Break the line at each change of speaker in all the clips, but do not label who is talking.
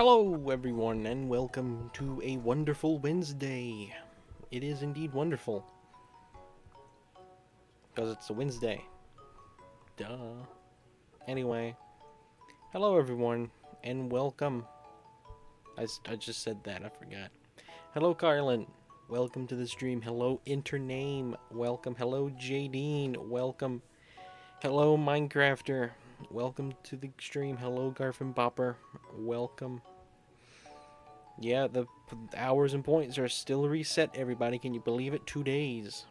Hello everyone and welcome to a wonderful Wednesday. It is indeed wonderful. Because it's a Wednesday. Duh. Anyway, hello everyone and welcome. I just said that, I forgot. Hello Carlin, welcome to the stream. Hello Intername, welcome. Hello Jadine, welcome. Hello Minecrafter, welcome to the stream. Hello Garfin Bopper, welcome. Yeah, the hours and points are still reset, everybody. Can you believe it? 2 days.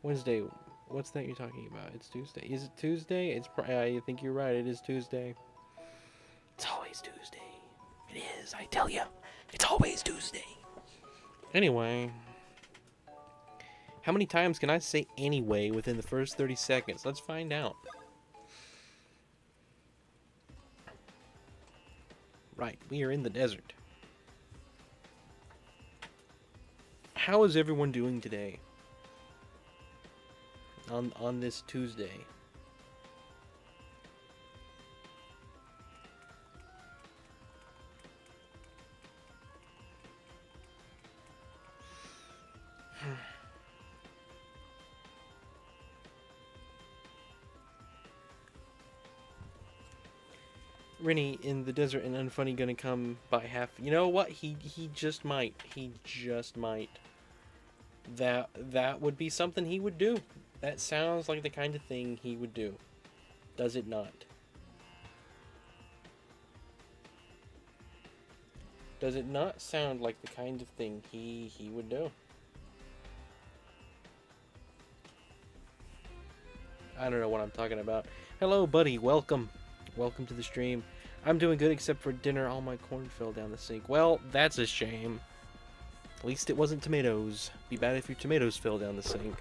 Wednesday. What's that you're talking about? It's Tuesday. Is it Tuesday? I think you're right. It is Tuesday. It's always Tuesday. It is, I tell you. It's always Tuesday. Anyway. How many times can I say anyway within the first 30 seconds? Let's find out. Right, we are in the desert. How is everyone doing today? On this Tuesday. Rennie in the desert and Unfunny gonna come by half. You know what? He just might. He just might. That would be something he would do. That sounds like the kind of thing he would do. Does it not? Does it not sound like the kind of thing he would do? I don't know what I'm talking about. Hello, buddy. Welcome. Welcome to the stream. I'm doing good except for dinner. All my corn fell down the sink. Well, that's a shame. At least it wasn't tomatoes. Be bad if your tomatoes fell down the sink.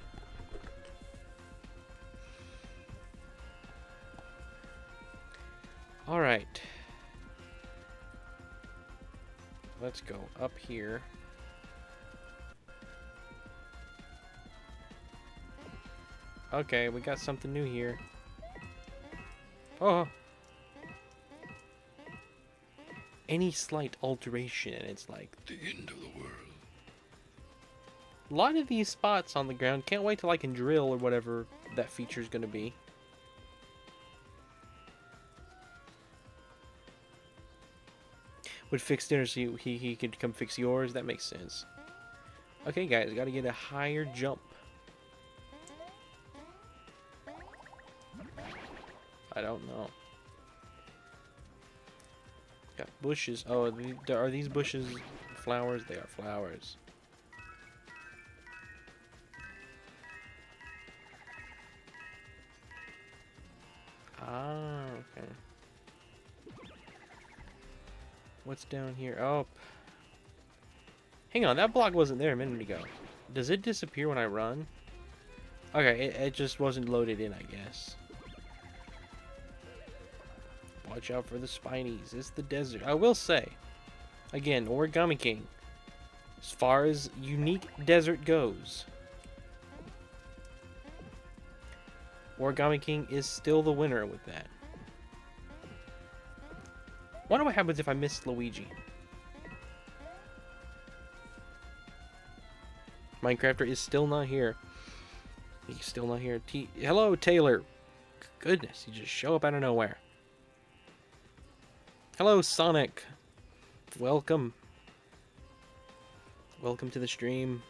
Alright. Let's go up here. Okay, we got something new here. Oh! Any slight alteration and it's like the end of the world. A lot of these spots on the ground, can't wait till I can drill or whatever that feature is going to be. Would fix dinner so he could come fix yours? That makes sense. Okay guys, gotta get a higher jump. I don't know. Got bushes. Oh, are these bushes flowers? They are flowers. Ah, okay. What's down here? Oh. Hang on, that block wasn't there a minute ago. Does it disappear when I run? Okay, it just wasn't loaded in, I guess. Watch out for the spinies. It's the desert. I will say, again, Origami King, as far as unique desert goes, Origami King is still the winner with that. Wonder what happens if I miss Luigi. Minecrafter is still not here. He's still not here. Hello, Taylor. Goodness, you just show up out of nowhere. Hello, Sonic. Welcome. Welcome to the stream.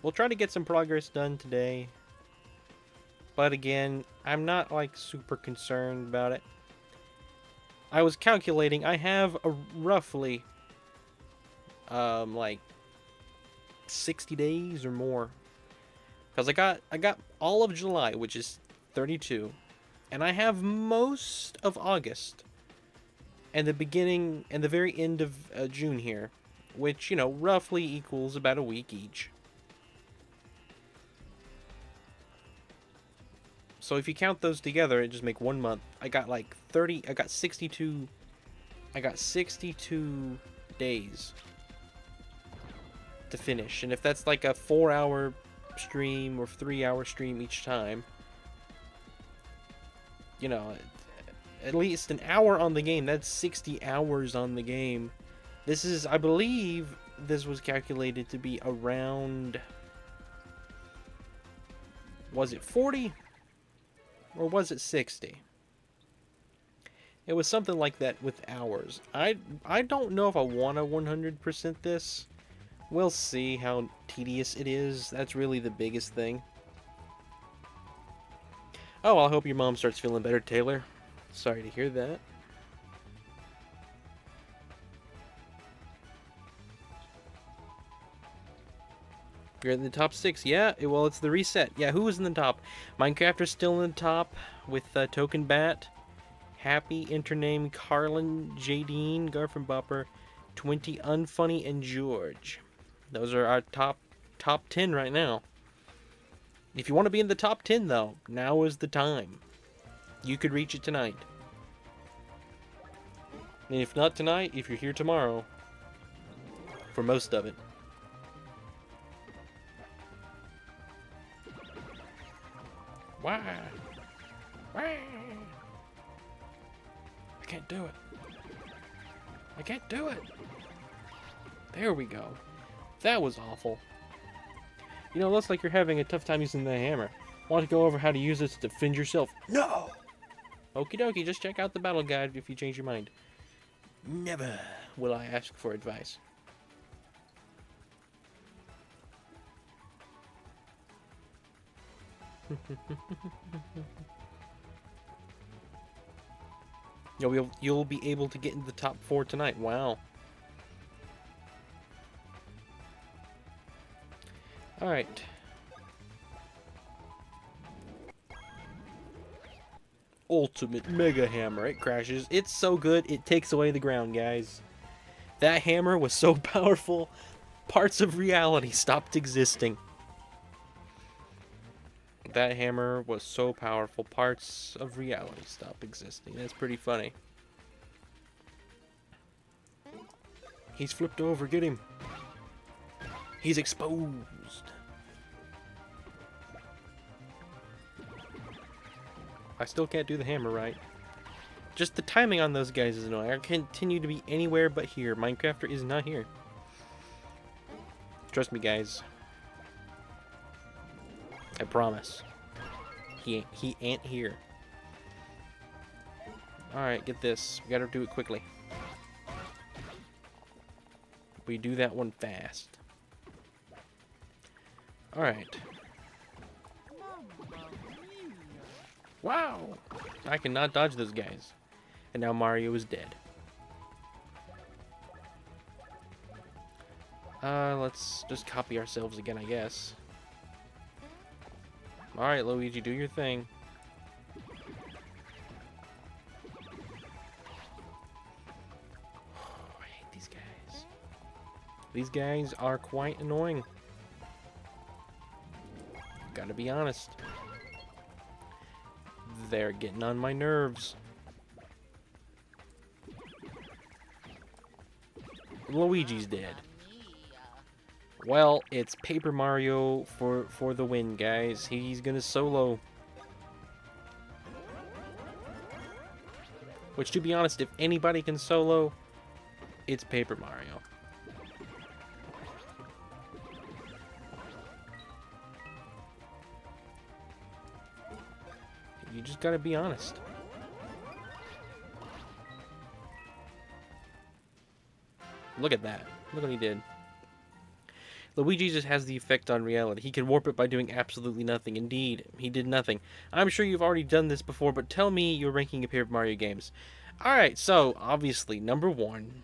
We'll try to get some progress done today. But again, I'm not like super concerned about it. I was calculating, I have a roughly like 60 days or more. Because I got all of July, which is 32, and I have most of August, and the beginning and the very end of June here, which, you know, roughly equals about a week each. So if you count those together, it just make 1 month. I got like 30. I got 62. I got 62 days to finish, and if that's like a 4-hour stream or 3-hour stream each time, you know, at least an hour on the game. That's 60 hours on the game. This is, I believe, this was calculated to be around, was it 40? Or was it 60? It was something like that with hours. I don't know if I want to 100% this. We'll see how tedious it is. That's really the biggest thing. Oh, I hope your mom starts feeling better, Taylor. Sorry to hear that. You're in the top 6. Yeah, well, it's the reset. Yeah, who was in the top? Minecrafter's still in the top with Token Bat, Happy, Intername, Carlin, Jadine, Garfin Bopper, 20, Unfunny, and George. Those are our top 10 right now. If you want to be in the top 10, though, now is the time. You could reach it tonight. And if not tonight, if you're here tomorrow, for most of it. Why? Why? I can't do it. I can't do it. There we go. That was awful. You know, it looks like you're having a tough time using the hammer. Want to go over how to use it to defend yourself? No! Okie dokie, just check out the battle guide if you change your mind. Never will I ask for advice. You'll be able to get into the top 4 tonight. Wow. Alright. Ultimate Mega Hammer. It crashes. It's so good, it takes away the ground, guys. That hammer was so powerful, parts of reality stopped existing. That hammer was so powerful, parts of reality stopped existing. That's pretty funny. He's flipped over, get him. He's exposed. I still can't do the hammer right. Just the timing on those guys is annoying. I continue to be anywhere but here. Minecrafter is not here. Trust me, guys. I promise. He ain't here. Alright, get this. We gotta do it quickly. We do that one fast. Alright. Wow! I cannot dodge those guys. And now Mario is dead. Let's just copy ourselves again, I guess. Alright, Luigi, do your thing. I hate these guys. These guys are quite annoying. Gotta be honest. They're getting on my nerves. Luigi's dead. Well, it's Paper Mario for the win, guys. He's gonna solo. Which, to be honest, if anybody can solo, it's Paper Mario. You just gotta be honest. Look at that. Look what he did. Luigi just has the effect on reality. He can warp it by doing absolutely nothing. Indeed, he did nothing. I'm sure you've already done this before, but tell me your ranking of Paper Mario games. Alright, so, obviously, number 1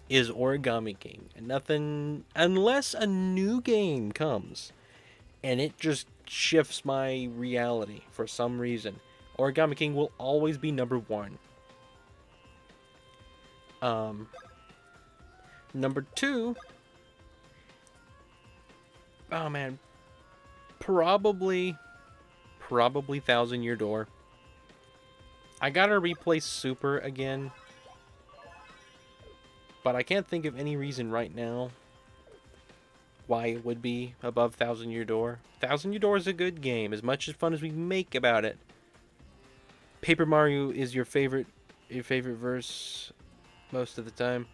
is Origami King. And nothing, unless a new game comes, and it just shifts my reality for some reason, Origami King will always be number 1. Number 2... oh man, probably 1,000 Year Door. I gotta replay Super again, but I can't think of any reason right now why it would be above 1,000 Year Door. 1,000 Year Door is a good game, as much as fun as we make about it. Paper Mario is your favorite verse most of the time.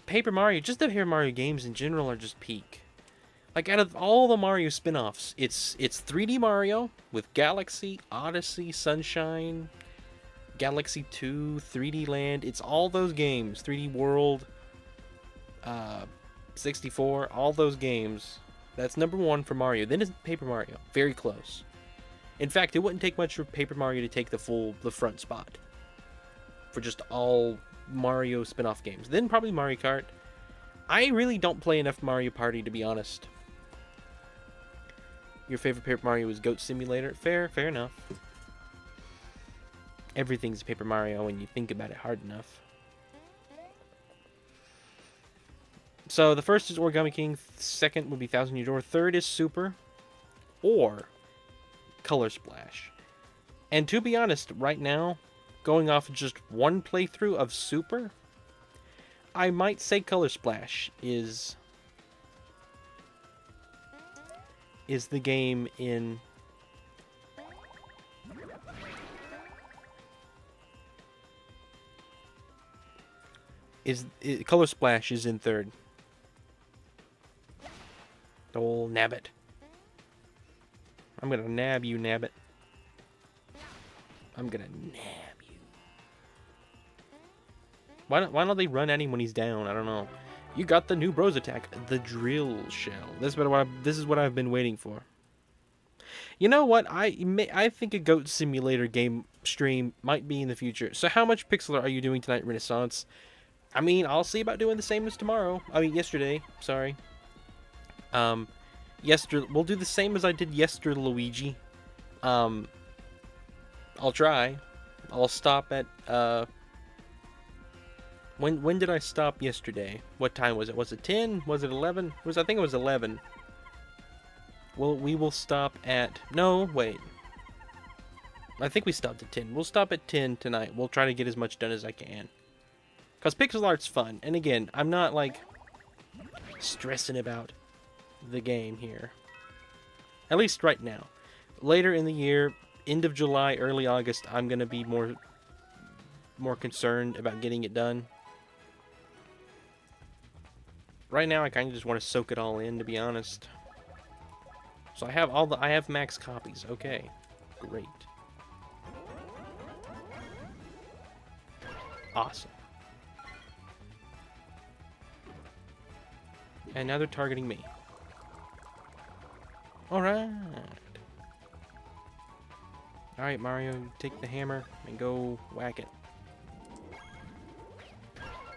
Paper Mario, just the Paper Mario games in general are just peak. Like out of all the Mario spin-offs, it's 3D Mario with Galaxy, Odyssey, Sunshine, Galaxy 2, 3D Land. It's all those games. 3D World, 64, all those games. That's number one for Mario. Then it's Paper Mario. Very close. In fact, it wouldn't take much for Paper Mario to take the front spot for just all Mario spin-off games. Then probably Mario Kart. I really don't play enough Mario Party, to be honest. Your favorite Paper Mario is Goat Simulator. Fair enough. Everything's Paper Mario when you think about it hard enough. So the first is Origami King. Second would be Thousand Year Door. Third is Super. Or Color Splash. And to be honest, right now, going off just one playthrough of Super, I might say Color Splash is the game in Color Splash is in third. Oh, nabbit. I'm gonna nab you, nabbit. I'm gonna nab you. Why don't they run at him when he's down? I don't know. You got the new bros attack, the drill shell. This is what I've been waiting for. You know what? I think a Goat Simulator game stream might be in the future. So how much pixel art are you doing tonight, Renaissance? I mean, I'll see about doing the same as tomorrow. I mean, yesterday. Sorry. We'll do the same as I did yesterday, Luigi. I'll try. I'll stop at, When did I stop yesterday? What time was it? Was it 10? Was it 11? I think it was 11. Well, we will stop at... No, wait. I think we stopped at 10. We'll stop at 10 tonight. We'll try to get as much done as I can. Because pixel art's fun. And again, I'm not, like, stressing about the game here. At least right now. Later in the year, end of July, early August, I'm going to be more concerned about getting it done. Right now, I kind of just want to soak it all in, to be honest. So I have max copies. Okay, great, awesome. And now they're targeting me. All right, Mario, take the hammer and go whack it.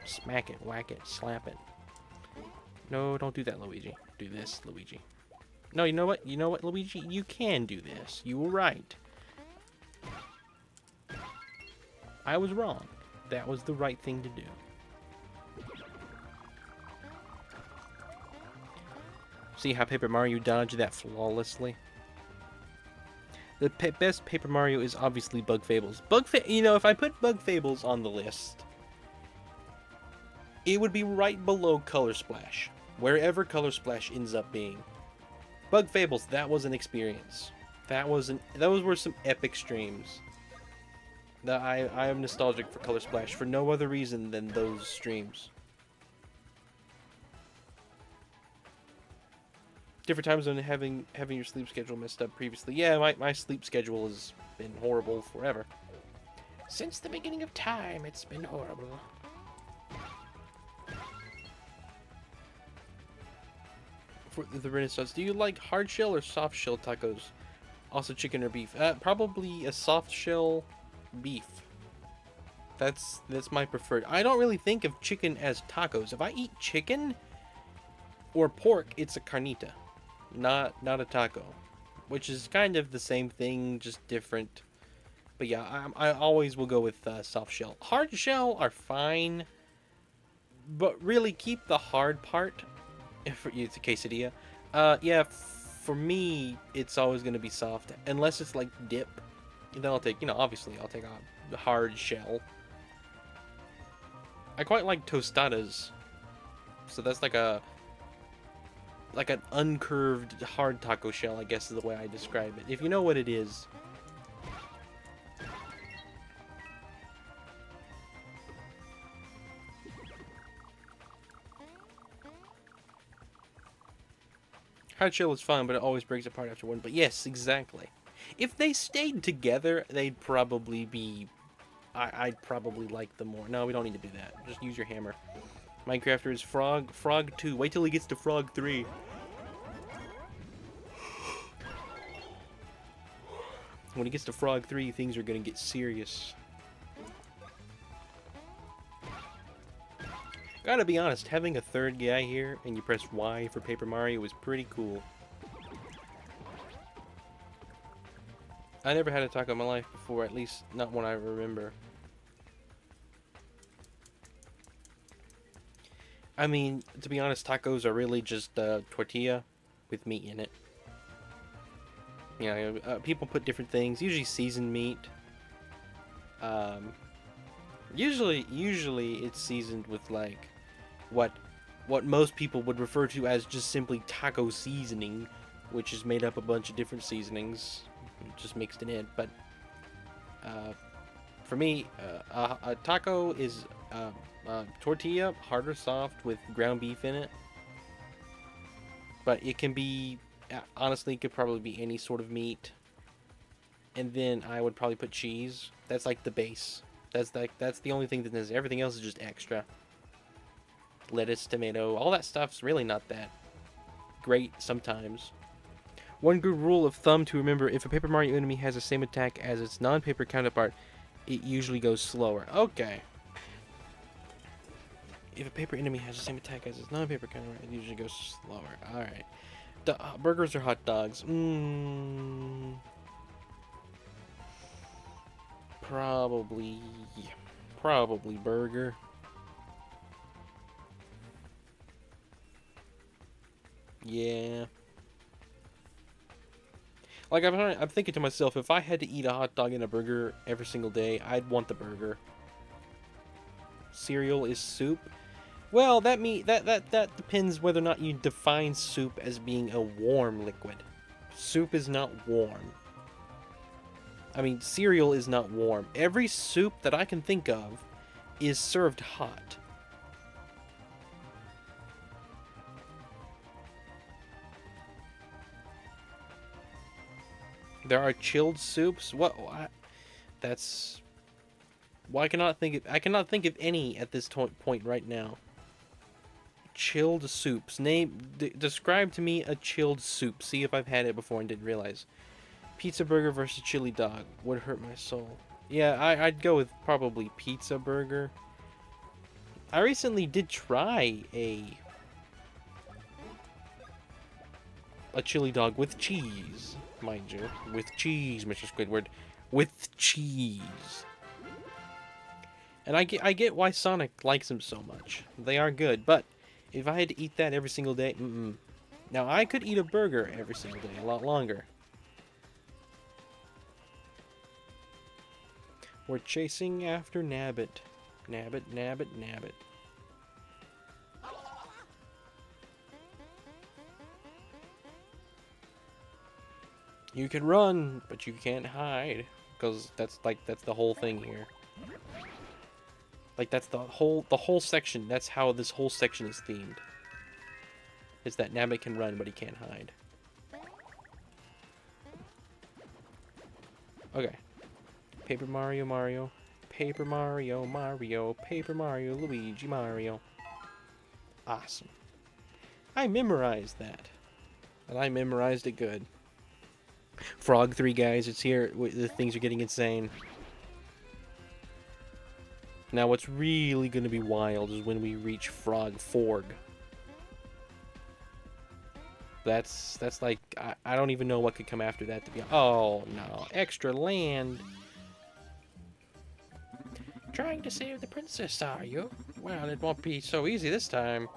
Smack it, whack it, slap it. No, don't do that, Luigi. Do this, Luigi. No, you know what? You know what, Luigi? You can do this. You were right. I was wrong. That was the right thing to do. See how Paper Mario dodged that flawlessly? The best Paper Mario is obviously Bug Fables. You know, if I put Bug Fables on the list, it would be right below Color Splash. Wherever Color Splash ends up being. Bug Fables, that was an experience. Those were some epic streams. I am nostalgic for Color Splash for no other reason than those streams. Different times than having your sleep schedule messed up previously. Yeah, my sleep schedule has been horrible forever. Since the beginning of time, it's been horrible. For the Renaissance, do you like hard shell or soft shell tacos? Also chicken or beef? Probably a soft shell beef. That's my preferred. I don't really think of chicken as tacos. If I eat chicken or pork, it's a carnita, not a taco, which is kind of the same thing, just different. But yeah, I always will go with soft shell. Hard shell are fine, but really keep the hard part. If it's a quesadilla, yeah, for me, it's always going to be soft, unless it's like dip. And then I'll take, obviously I'll take a hard shell. I quite like tostadas, so that's like an uncurved hard taco shell, I guess is the way I describe it. If you know what it is. Hard shell is fun, but it always breaks apart after one. But yes, exactly. If they stayed together, they'd probably be... I'd probably like them more. No, we don't need to do that. Just use your hammer. Minecrafter is Frog. Frog 2. Wait till he gets to Frog 3. When he gets to Frog 3, things are going to get serious. Gotta be honest, having a third guy here, and you press Y for Paper Mario, was pretty cool. I never had a taco in my life before, at least not one I remember. I mean, to be honest, tacos are really just tortilla with meat in it. You know, people put different things, usually seasoned meat. Usually it's seasoned with like what most people would refer to as just simply taco seasoning, which is made up a bunch of different seasonings, just mixed in it. But for me, a taco is tortilla, hard or soft, with ground beef in it. But it can be, honestly, it could probably be any sort of meat. And then I would probably put cheese. That's like the base. That's the only thing that is. Everything else is just extra. Lettuce, tomato, all that stuff's really not that great sometimes. One good rule of thumb to remember: if a Paper Mario enemy has the same attack as its non-paper counterpart, it usually goes slower. Okay. If a paper enemy has the same attack as its non-paper counterpart, it usually goes slower. Alright. Burgers or hot dogs? Probably burger. Yeah. Like, I'm thinking to myself, if I had to eat a hot dog and a burger every single day, I'd want the burger. Cereal is soup. Well, that depends whether or not you define soup as being a warm liquid. Soup is not warm. I mean, cereal is not warm. Every soup that I can think of is served hot. There are chilled soups. What? That's. Well, I cannot think of any at this point right now. Chilled soups. Describe to me a chilled soup. See if I've had it before and didn't realize. Pizza burger versus chili dog would hurt my soul. Yeah, I'd go with probably pizza burger. I recently did try a chili dog with cheese, mind you. With cheese, Mr. Squidward. With cheese. And I get why Sonic likes them so much. They are good, but if I had to eat that every single day, Now, I could eat a burger every single day, a lot longer. We're chasing after Nabbit. Nabbit, Nabbit, Nabbit. You can run, but you can't hide. Because that's the whole thing here. Like, that's the whole section. That's how this whole section is themed. Is that Nabbit can run, but he can't hide. Okay. Paper Mario, Mario. Paper Mario, Mario. Paper Mario, Luigi, Mario. Awesome. I memorized that. And I memorized it good. Frog 3, guys. It's here. The things are getting insane. Now, what's really going to be wild is when we reach Frog Forg. That's like, I don't even know what could come after that to be. Oh, no. Extra land. Trying to save the princess, are you? Well, it won't be so easy this time.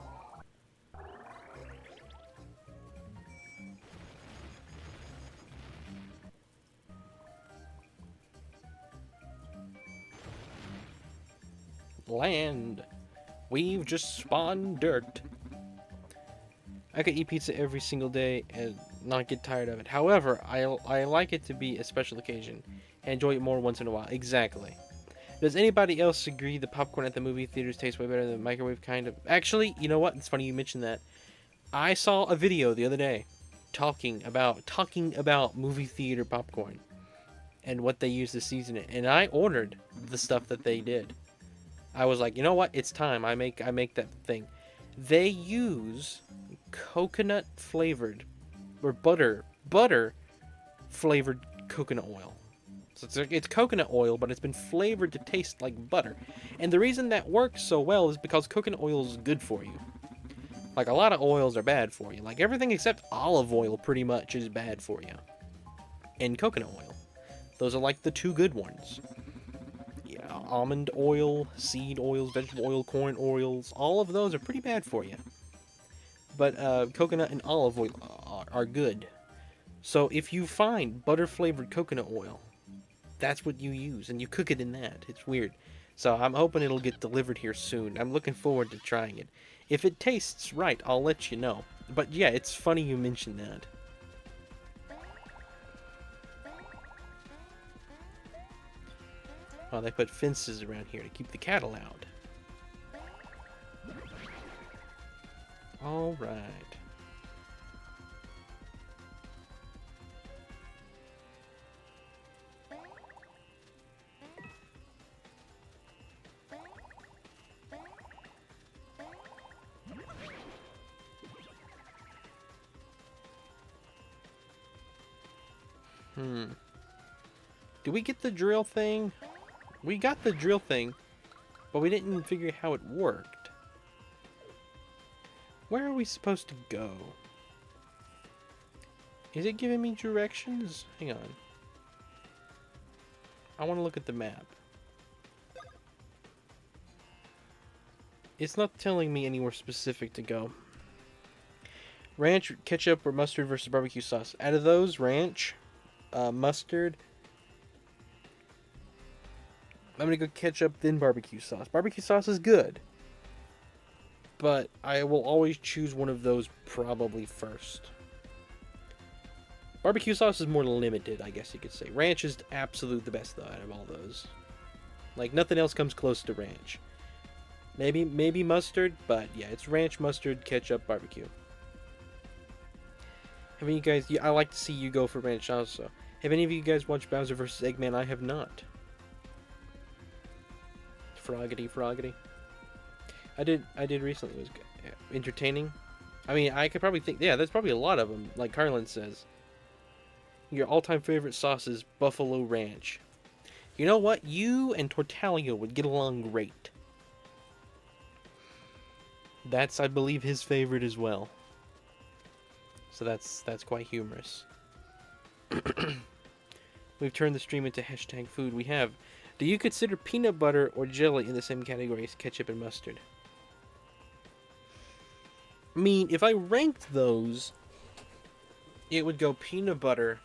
Land. We've just spawned dirt. I could eat pizza every single day and not get tired of it. However, I like it to be a special occasion and enjoy it more once in a while. Exactly. Does anybody else agree the popcorn at the movie theaters tastes way better than the microwave kind of? Actually, you know what? It's funny you mentioned that. I saw a video the other day talking about movie theater popcorn and what they use to season it. And I ordered the stuff that they did. I was like, you know what? It's time. I make that thing. They use coconut flavored or butter flavored coconut oil. So it's coconut oil, but it's been flavored to taste like butter. And the reason that works so well is because coconut oil is good for you. Like, a lot of oils are bad for you. Like, everything except olive oil pretty much is bad for you. And coconut oil. Those are like the two good ones. Yeah, almond oil, seed oils, vegetable oil, corn oils, all of those are pretty bad for you. But coconut and olive oil are good. So if you find butter-flavored coconut oil, that's what you use, and you cook it in that. It's weird. So I'm hoping it'll get delivered here soon. I'm looking forward to trying it. If it tastes right, I'll let you know. But yeah, it's funny you mentioned that. Oh, they put fences around here to keep the cattle out. All right. Do we get the drill thing? We got the drill thing, but we didn't figure how it worked. Where are we supposed to go? Is it giving me directions? Hang on. I want to look at the map. It's not telling me anywhere specific to go. Ranch, ketchup, or mustard versus barbecue sauce. Out of those, ranch, mustard. I'm gonna go ketchup, then barbecue sauce. Barbecue sauce is good, but I will always choose one of those probably first. Barbecue sauce is more limited, I guess you could say. Ranch is absolute the best though out of all those. Like, nothing else comes close to ranch. Maybe mustard, but yeah, it's ranch, mustard, ketchup, barbecue. Have any of you guys? I like to see you go for ranch also. Have any of you guys watched Bowser vs. Eggman? I have not. Froggity. I did recently. It was entertaining. I mean, I could probably think, yeah, there's probably a lot of them. Like Carlin says, your all-time favorite sauce is Buffalo Ranch. You know what? You and Tortallio would get along great. That's, I believe, his favorite as well. So that's quite humorous. We've turned the stream into hashtag food. We have. Do you consider peanut butter or jelly in the same category as ketchup and mustard? I mean, if I ranked those, it would go peanut butter.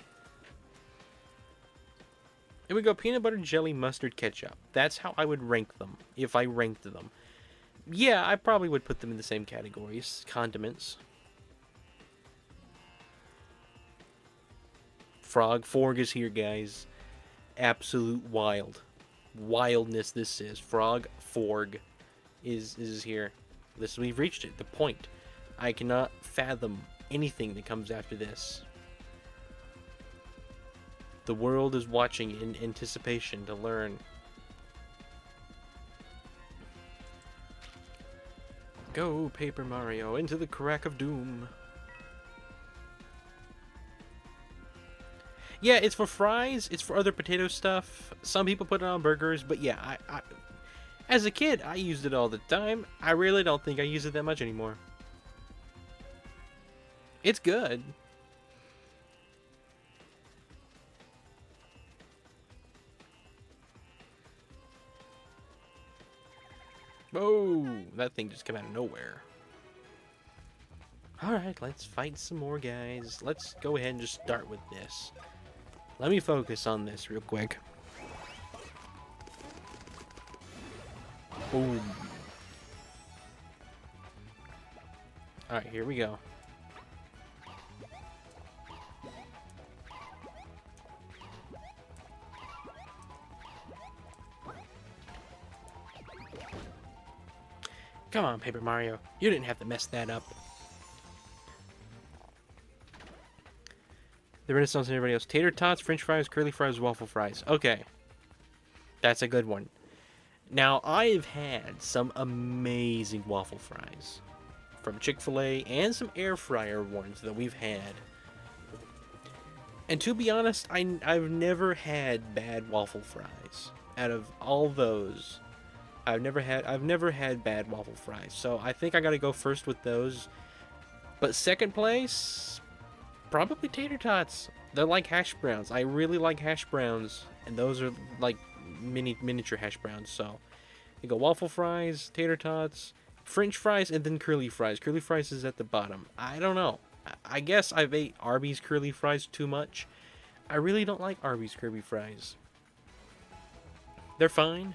It would go peanut butter, jelly, mustard, ketchup. That's how I would rank them, if I ranked them. Yeah, I probably would put them in the same categories. Condiments. Forg is here, guys. Absolute wildness this is. Forg is here. We've reached it. The point. I cannot fathom anything that comes after this. The world is watching in anticipation to learn. Go, Paper Mario, into the crack of doom. Yeah, it's for fries. It's for other potato stuff. Some people put it on burgers, but yeah, I as a kid, I used it all the time. I really don't think I use it that much anymore. It's good. Oh, that thing just came out of nowhere. Alright, let's fight some more guys. Let's go ahead and just start with this. Let me focus on this real quick. Boom. Alright, here we go. Come on, Paper Mario. You didn't have to mess that up. The Renaissance and everybody else. Tater tots, French fries, curly fries, waffle fries. Okay, that's a good one. Now, I've had some amazing waffle fries from Chick-fil-A and some air fryer ones that we've had. And to be honest, I've never had bad waffle fries. Out of all those, I've never had bad waffle fries. So I think I gotta go first with those. But second place, probably tater tots. They're like hash browns. I really like hash browns, and those are like miniature hash browns. So you go waffle fries, tater tots, French fries, and then curly fries. Curly fries is at the bottom. I don't know. I guess I've ate Arby's curly fries too much. I really don't like Arby's curly fries. They're fine.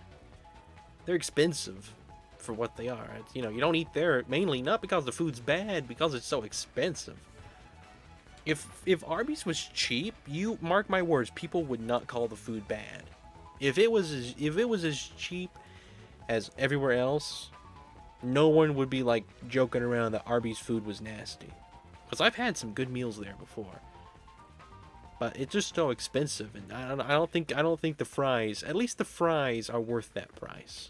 They're expensive for what they are. It's, you know, you don't eat there mainly not because the food's bad, because it's so expensive. If Arby's was cheap, you mark my words, people would not call the food bad. If it was as cheap as everywhere else, no one would be like joking around that Arby's food was nasty. Because I've had some good meals there before, but it's just so expensive, and I don't think the fries, at least the fries, are worth that price.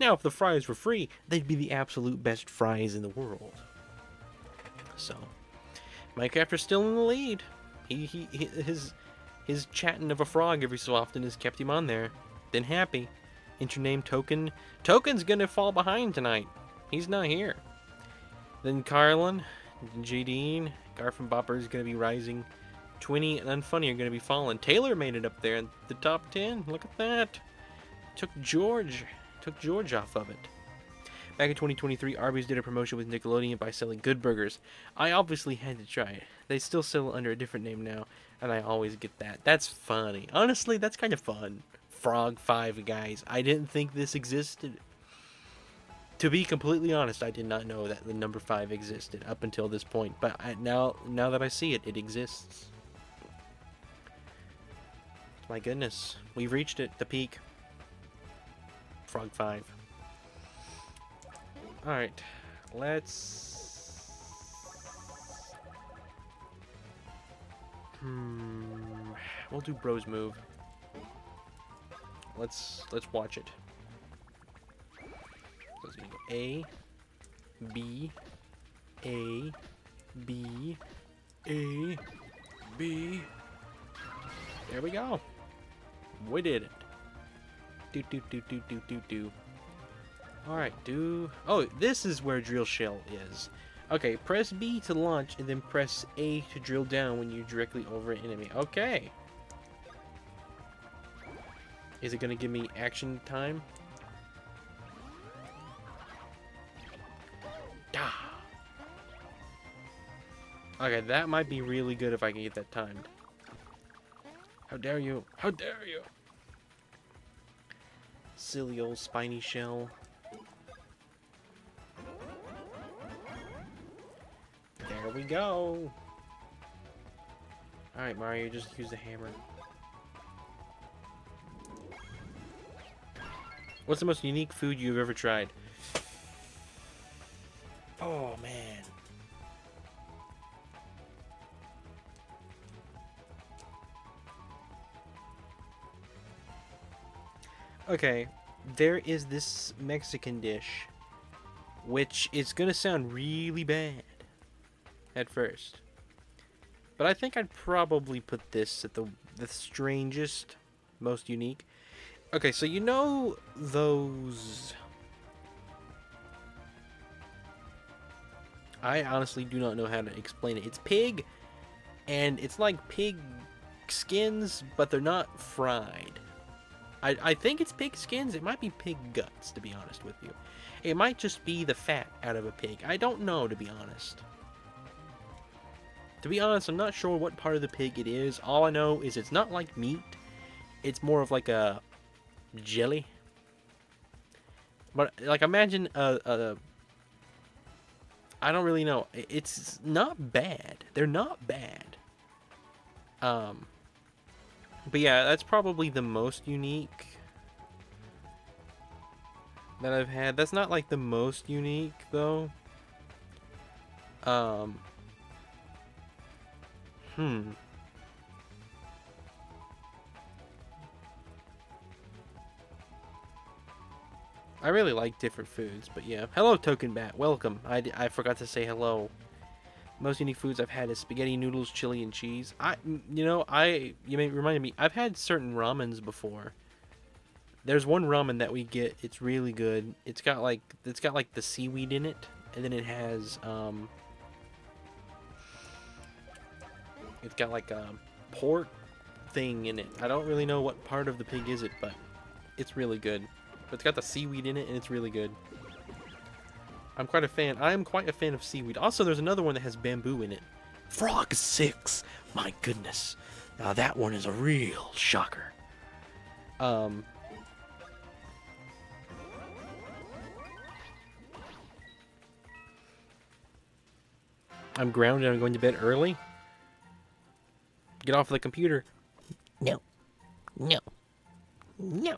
Now, if the fries were free, they'd be the absolute best fries in the world. So, Minecrafter's still in the lead. His chatting of a frog every so often has kept him on there. Been happy. Enter name Token. Token's gonna fall behind tonight. He's not here. Then Carlin, Jadine, Garfin Bopper is gonna be rising. Twinny and Unfunny are gonna be falling. Taylor made it up there in the top 10. Look at that. Took George off of it. Back in 2023, Arby's did a promotion with Nickelodeon by selling Good Burgers. I obviously had to try it. They still sell it under a different name now, and I always get that. That's funny. Honestly, that's kind of fun. Frog 5 guys. I didn't think this existed. To be completely honest, I did not know that the number 5 existed up until this point. But now that I see it, it exists. My goodness. We've reached it, the peak. Frog 5. Alright, let's... We'll do Bros Move. Let's watch it. So it's gonna go A, B, A, B, A, B. There we go. We did it. Do. Alright, oh, this is where drill shell is. Okay, press B to launch and then press A to drill down when you're directly over an enemy. Okay. Is it gonna give me action time? Okay, that might be really good if I can get that timed. How dare you? How dare you? Silly old spiny shell. There we go. Alright, Mario, just use the hammer. What's the most unique food you've ever tried? Oh, man. Okay, there is this Mexican dish, which is gonna sound really bad at first, but I think I'd probably put this at the strangest, most unique. Okay, so you know those... I honestly do not know how to explain it. It's pig, and it's like pig skins, but they're not fried. I think it's pig skins. It might be pig guts, to be honest with you. It might just be the fat out of a pig. I don't know, to be honest. To be honest, I'm not sure what part of the pig it is. All I know is it's not like meat. It's more of like a jelly. But, like, imagine I don't really know. It's not bad. They're not bad. But yeah, that's probably the most unique that I've had. That's not like the most unique though. Hmm. I really like different foods, but yeah. Hello, Token Bat. Welcome. I forgot to say hello. Most unique foods I've had is spaghetti, noodles, chili, and cheese. Reminded me. I've had certain ramens before. There's one ramen that we get. It's really good. It's got like the seaweed in it, and then it's got like a pork thing in it. I don't really know what part of the pig is it, but it's really good. But it's got the seaweed in it, and it's really good. I'm quite a fan. I am quite a fan of seaweed. Also, there's another one that has bamboo in it. Frog 6. My goodness. Now that one is a real shocker. I'm grounded. I'm going to bed early. Get off the computer. No. No. No.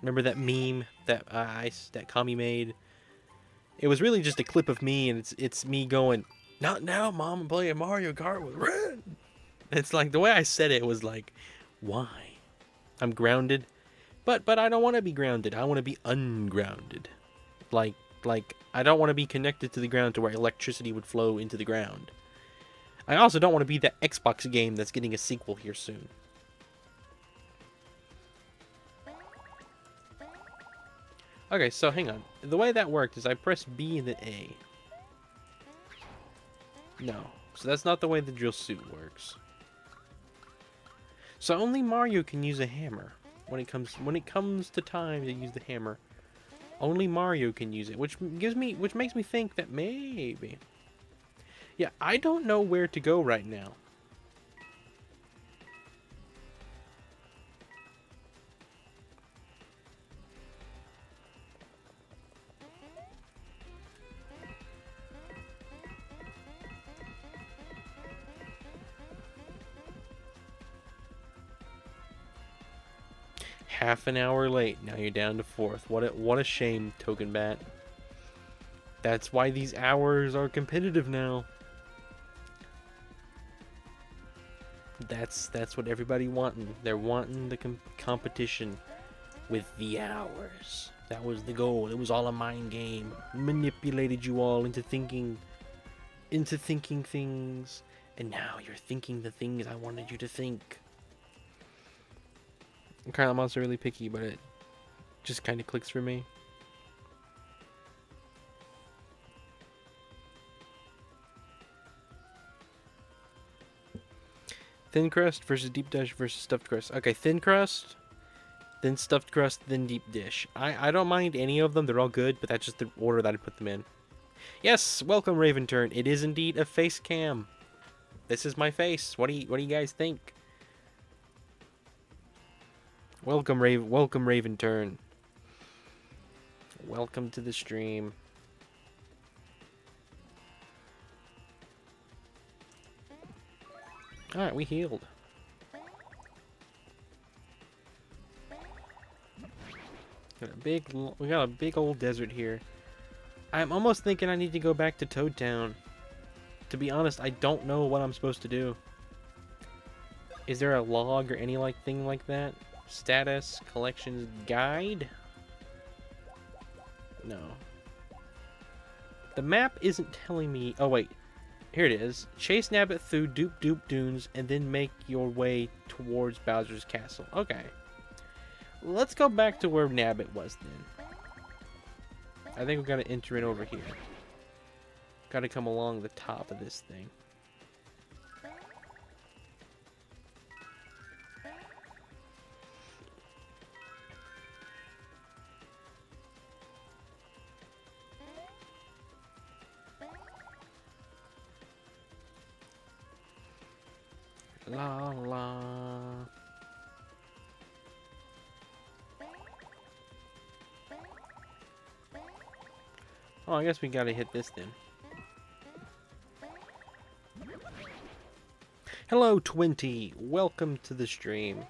Remember that meme that that Kami made? It was really just a clip of me, and it's me going, "Not now, Mom! I'm playing Mario Kart with Red." It's like the way I said it was like, "Why? I'm grounded, but I don't want to be grounded. I want to be ungrounded. Like I don't want to be connected to the ground to where electricity would flow into the ground. I also don't want to be that Xbox game that's getting a sequel here soon." Okay, so hang on. The way that worked is I press B and then A. No. So that's not the way the drill suit works. So only Mario can use a hammer when it comes to time to use the hammer. Only Mario can use it, which makes me think that maybe. Yeah, I don't know where to go right now. Half an hour late. Now you're down to 4th. What a shame, Token Bat. That's why these hours are competitive now. That's what everybody wanting. They're wanting the competition with the hours. That was the goal. It was all a mind game. Manipulated you all into thinking things, and now you're thinking the things I wanted you to think. I'm also really picky, but it just kind of clicks for me. Thin crust versus deep dish versus stuffed crust. Okay, thin crust, then stuffed crust, then deep dish. I don't mind any of them. They're all good, but that's just the order that I put them in. Yes, welcome Raven Turn. It is indeed a face cam. This is my face. What do you guys think? Welcome Raven Turn. Welcome to the stream. Alright, we healed. We got a big old desert here. I'm almost thinking I need to go back to Toad Town. To be honest, I don't know what I'm supposed to do. Is there a log or any thing like that? Status, collections, guide? No. The map isn't telling me... Oh, wait. Here it is. Chase Nabbit through Doop Doop Dunes and then make your way towards Bowser's Castle. Okay. Let's go back to where Nabbit was then. I think we gotta enter it over here. Gotta come along the top of this thing. La la. Oh, I guess we gotta hit this then. Hello, 20. Welcome to the stream.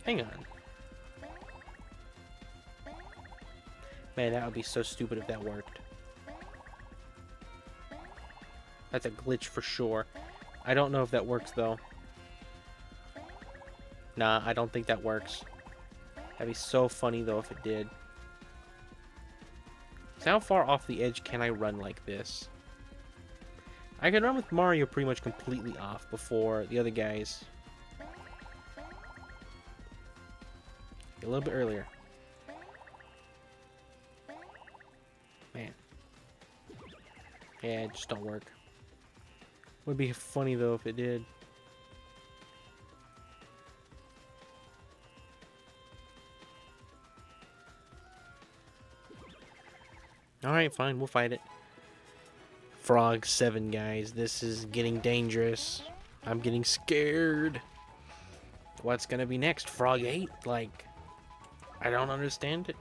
Hang on. Man, that would be so stupid if that worked. That's a glitch for sure. I don't know if that works, though. Nah, I don't think that works. That'd be so funny, though, if it did. So how far off the edge can I run like this? I can run with Mario pretty much completely off before the other guys. A little bit earlier. Man. Yeah, it just don't work. Would be funny, though, if it did. Alright, fine, we'll fight it. Frog 7, guys. This is getting dangerous. I'm getting scared. What's gonna be next? Frog 8? Like, I don't understand it.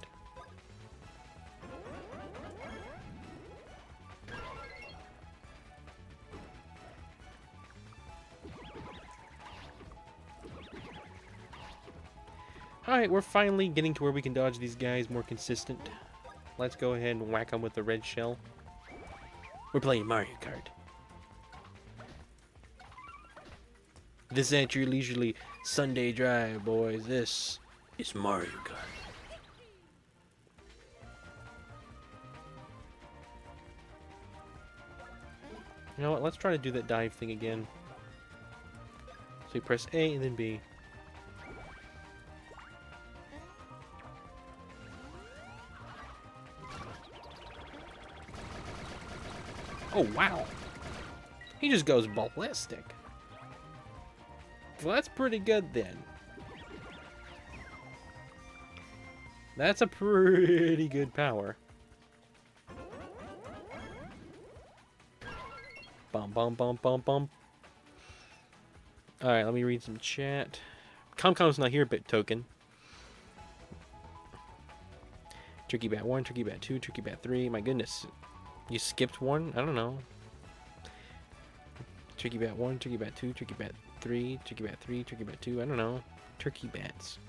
Alright, we're finally getting to where we can dodge these guys more consistent. Let's go ahead and whack them with the red shell. We're playing Mario Kart. This ain't your leisurely Sunday drive, boys. This is Mario Kart. You know what? Let's try to do that dive thing again. So you press A and then B. Oh, wow. He just goes ballistic. Well, that's pretty good then. That's a pretty good power. Bum, bum, bum, bum, bum. Alright, let me read some chat. Comcom's not here, Bit Token. Tricky Bat 1, Tricky Bat 2, Tricky Bat 3. My goodness. You skipped one? I don't know. Tricky Bat 1, Tricky Bat 2, Tricky Bat 3, Tricky Bat 3, Tricky Bat 2. I don't know. Turkey Bats.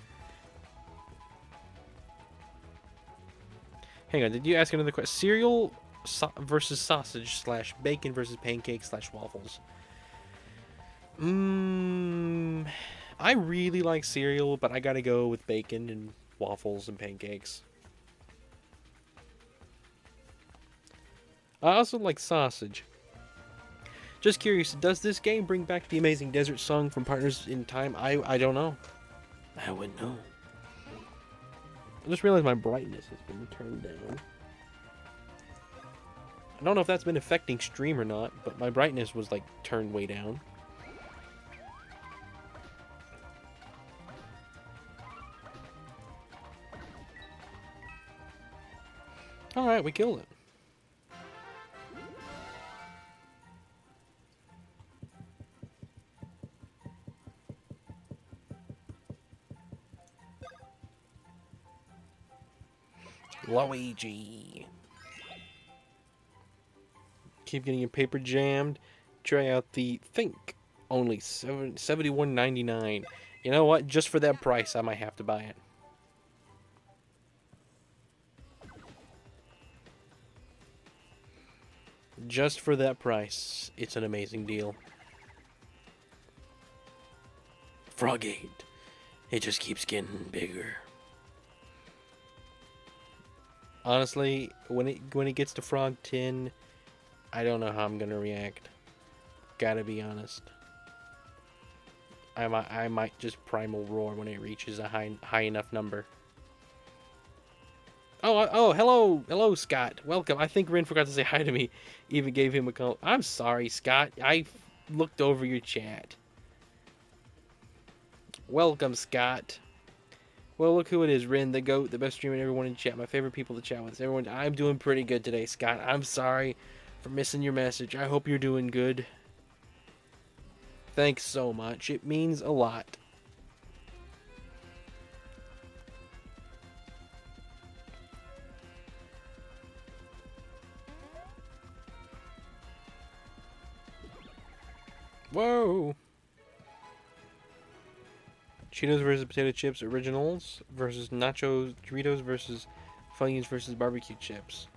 Hang on, did you ask another question? Cereal versus sausage slash bacon versus pancakes slash waffles. I really like cereal, but I gotta go with bacon and waffles and pancakes. I also like sausage. Just curious, does this game bring back the Amazing Desert song from Partners in Time? I don't know. I wouldn't know. I just realized my brightness has been turned down. I don't know if that's been affecting stream or not, but my brightness was like turned way down. Alright, we killed it. Luigi. Keep getting your paper jammed. Try out the Think. Only $71.99. You know what? Just for that price, I might have to buy it. Just for that price, it's an amazing deal. Frog 8. It just keeps getting bigger. Honestly, when it gets to Frog 10, I don't know how I'm gonna react. Gotta be honest. I might just primal roar when it reaches a high enough number. Oh, hello, Scott. Welcome. I think Ren forgot to say hi to me. Even gave him a call. I'm sorry, Scott. I looked over your chat. Welcome, Scott. Well, look who it is. Ren, the GOAT, the best streamer, everyone in chat. My favorite people to chat with. Everyone, I'm doing pretty good today, Scott. I'm sorry for missing your message. I hope you're doing good. Thanks so much. It means a lot. Whoa. Cheetos versus potato chips originals versus nacho Doritos versus Funyuns versus barbecue chips.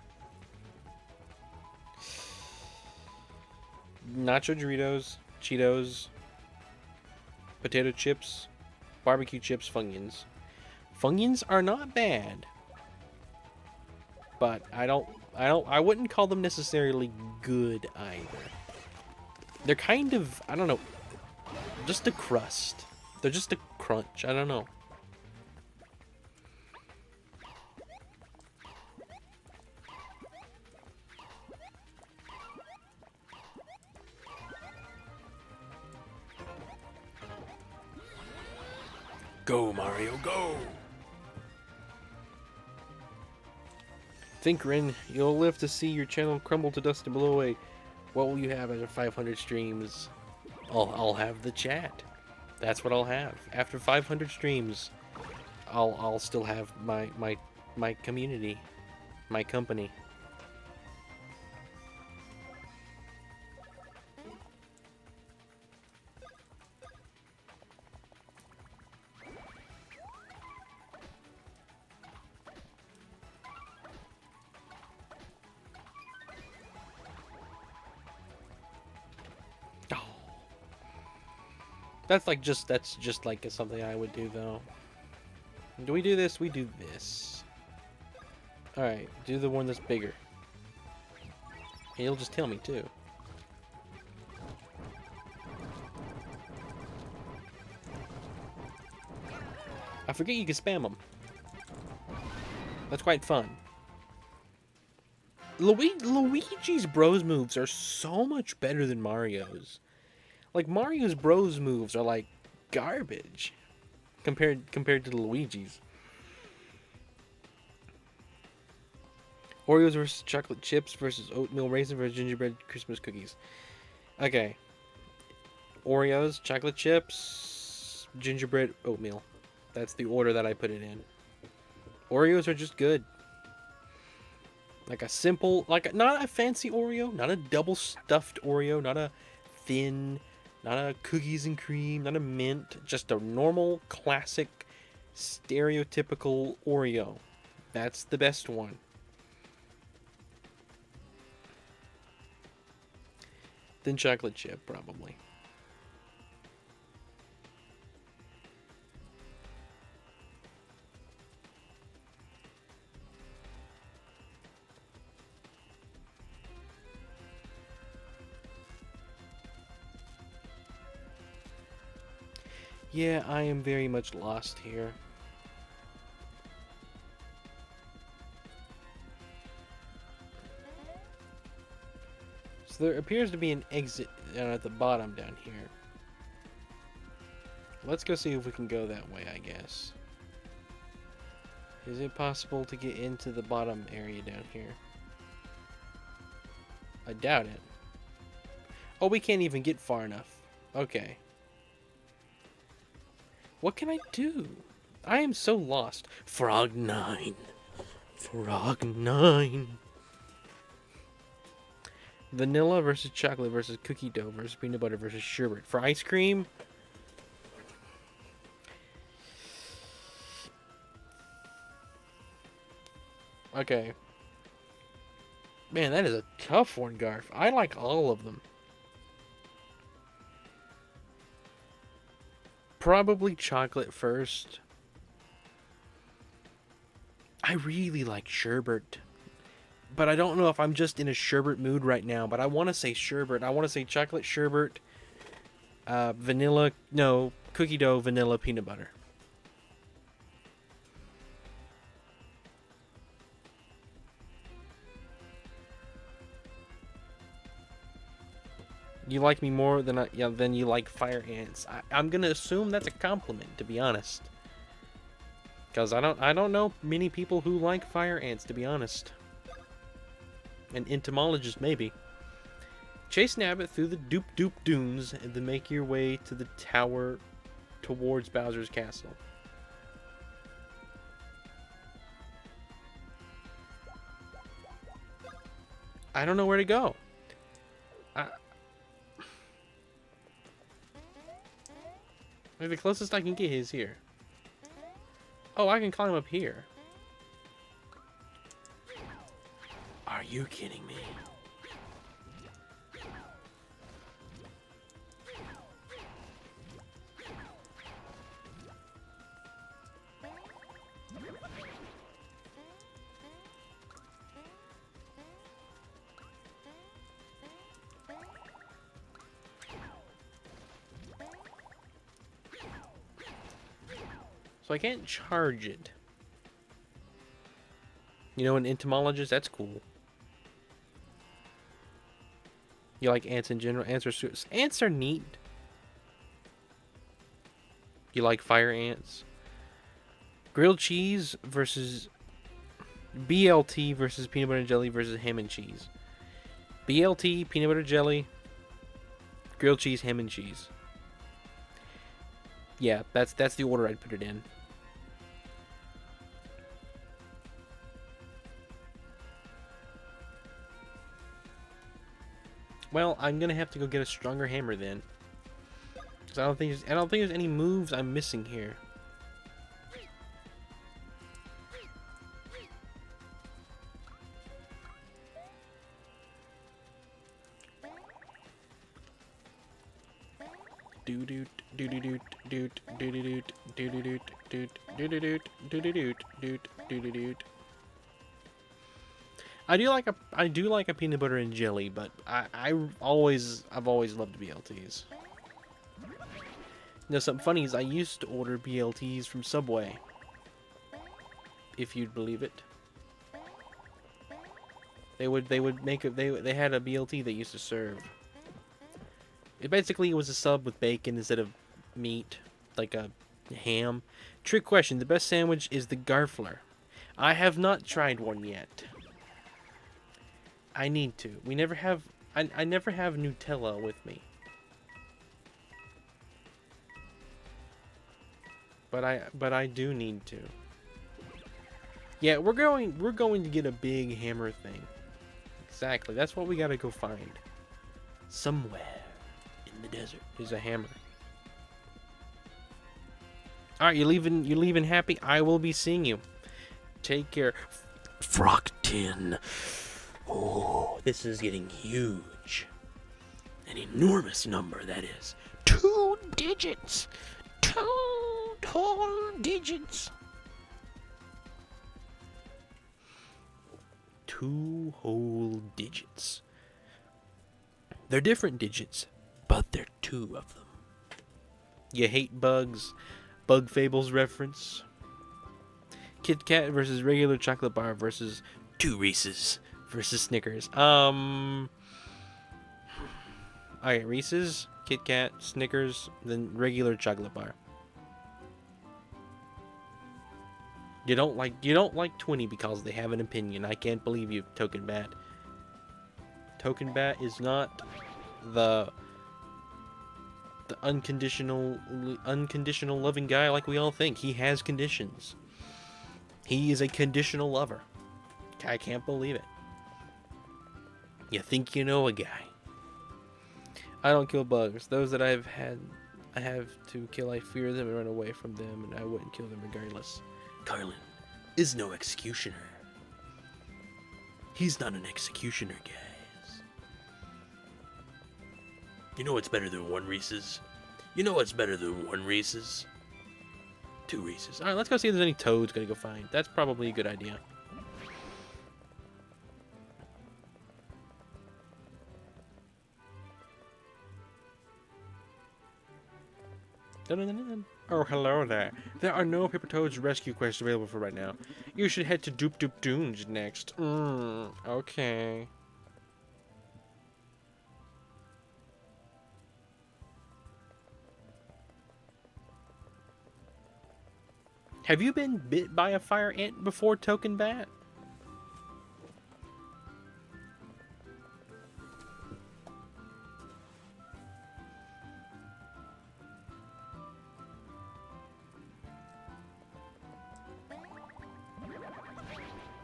Nacho Doritos, Cheetos, potato chips, barbecue chips, Funyuns. Funyuns are not bad, but I wouldn't call them necessarily good either. They're kind of, I don't know, just a crust. They're just a crunch. I don't know. Go, Mario, go! Think, Rin, you'll live to see your channel crumble to dust and blow away. What will you have after 500 streams? I'll have the chat. That's what I'll have. After 500 streams, I'll still have my community, my company. That's just like something I would do though. Do we do this? We do this. Alright, do the one that's bigger. And you'll just tell me too. I forget you can spam them. That's quite fun. Luigi's Bros moves are so much better than Mario's. Like, Mario's Bros moves are like garbage compared to Luigi's. Oreos versus chocolate chips versus oatmeal raisin versus gingerbread Christmas cookies. Okay. Oreos, chocolate chips, gingerbread, oatmeal. That's the order that I put it in. Oreos are just good. Like a simple, like not a fancy Oreo, not a double stuffed Oreo, not a thin, not a cookies and cream, not a mint, just a normal, classic, stereotypical Oreo. That's the best one. Then chocolate chip, probably. Yeah, I am very much lost here. So there appears to be an exit at the bottom down here. Let's go see if we can go that way, I guess. Is it possible to get into the bottom area down here? I doubt it. Oh, we can't even get far enough. Okay. What can I do? I am so lost. Frog 9. Frog 9. Vanilla versus chocolate versus cookie dough versus peanut butter versus sherbet. For ice cream? Okay. Man, that is a tough one, Garf. I like all of them. Probably chocolate first. I really like sherbet. But I don't know if I'm just in a sherbet mood right now. But I want to say sherbet. I want to say chocolate sherbet. Vanilla. No. Cookie dough, vanilla, peanut butter. You like me more than than you like fire ants. I'm gonna assume that's a compliment, to be honest. Cause I don't know many people who like fire ants, to be honest. An entomologist, maybe. Chase Nabbit through the Doop Doop Dunes and then make your way to the tower towards Bowser's castle. I don't know where to go. Like, the closest I can get is here. Oh, I can climb up here. Are you kidding me? So I can't charge it. You know, an entomologist? That's cool. You like ants in general? Ants are neat. You like fire ants? Grilled cheese versus BLT versus peanut butter and jelly versus ham and cheese. BLT, peanut butter jelly, grilled cheese, ham and cheese. Yeah, that's the order I'd put it in. Well, I'm gonna have to go get a stronger hammer then. Cause I don't think there's any moves I'm missing here. I do like a peanut butter and jelly, but I've always loved BLTs. You know, something funny is I used to order BLTs from Subway, if you'd believe it. They would make it. They had a BLT they used to serve. It basically was a sub with bacon instead of meat, like a ham. Trick question: the best sandwich is the Garfler. I have not tried one yet. I need to. We never have. I never have Nutella with me. But I do need to. Yeah, we're going to get a big hammer thing. Exactly. That's what we gotta go find. Somewhere in the desert is a hammer. Alright, you're leaving happy? I will be seeing you. Take care. Frogtin. Oh, this is getting huge. An enormous number, that is. 2 digits. 2 whole digits. 2 whole digits. They're different digits, but they're 2 of them. You hate bugs? Bug Fables reference. Kit Kat versus regular chocolate bar versus 2 Reese's versus Snickers. Alright, Reese's, Kit Kat, Snickers, then regular chocolate bar. You don't like 20 because they have an opinion. I can't believe you, Token Bat. Token Bat is not the unconditional loving guy like we all think. He has conditions. He is a conditional lover. I can't believe it. You think you know a guy. I don't kill bugs. Those that I have to kill, I fear them and run away from them, and I wouldn't kill them regardless. Carlin is no executioner. He's not an executioner, guys. You know what's better than 1 Reese's? You know what's better than 1 Reese's? 2 Reese's. Alright, let's go see if there's any toads gonna go find. That's probably a good idea. Oh, hello there. There are no Paper Toads rescue quests available for right now. You should head to Doop Doop Doons next. Okay. Have you been bit by a fire ant before, Token Bat?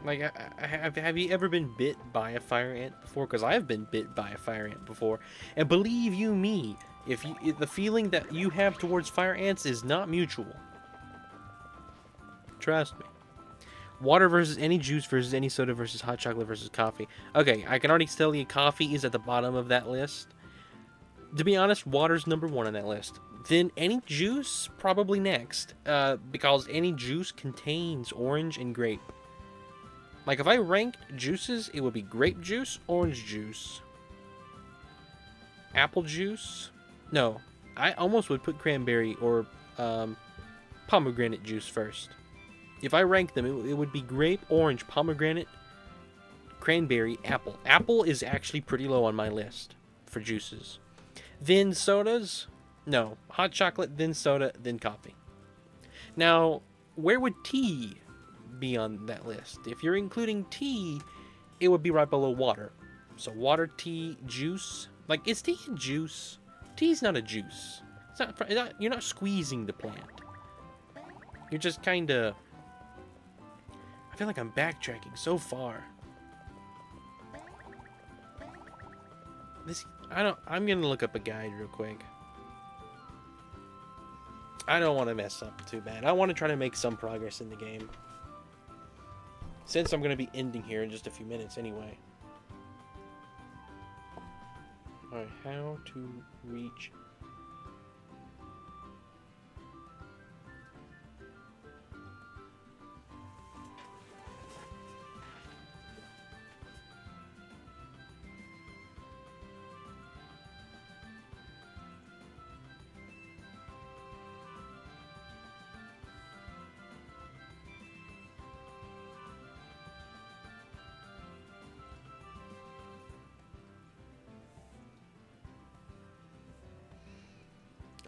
Like, have you ever been bit by a fire ant before? Because I've been bit by a fire ant before. And believe you me, If the feeling that you have towards fire ants is not mutual. Trust me. Water versus any juice versus any soda versus hot chocolate versus coffee. Okay, I can already tell you coffee is at the bottom of that list. To be honest, water's number 1 on that list. Then any juice, probably next. Because any juice contains orange and grape. Like, if I ranked juices, it would be grape juice, orange juice, apple juice. No, I almost would put cranberry or pomegranate juice first. If I rank them, it would be grape, orange, pomegranate, cranberry, apple. Apple is actually pretty low on my list for juices. Then sodas. No, hot chocolate, then soda, then coffee. Now, where would tea be on that list? If you're including tea, it would be right below water. So water, tea, juice. Like, is tea a juice? Tea's not a juice. It's not, you're not squeezing the plant. You're just kind of... I feel like I'm backtracking so far. I'm gonna look up a guide real quick. I don't want to mess up too bad. I want to try to make some progress in the game. Since I'm going to be ending here in just a few minutes anyway. Alright, how to reach...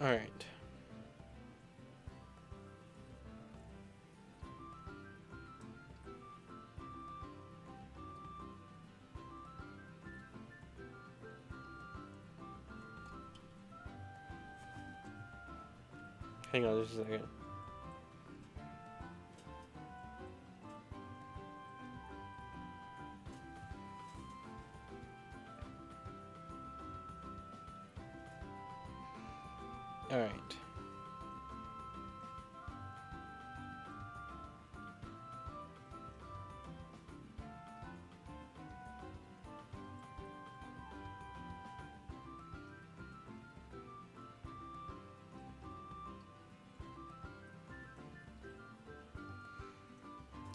Alright. Hang on just a second. All right.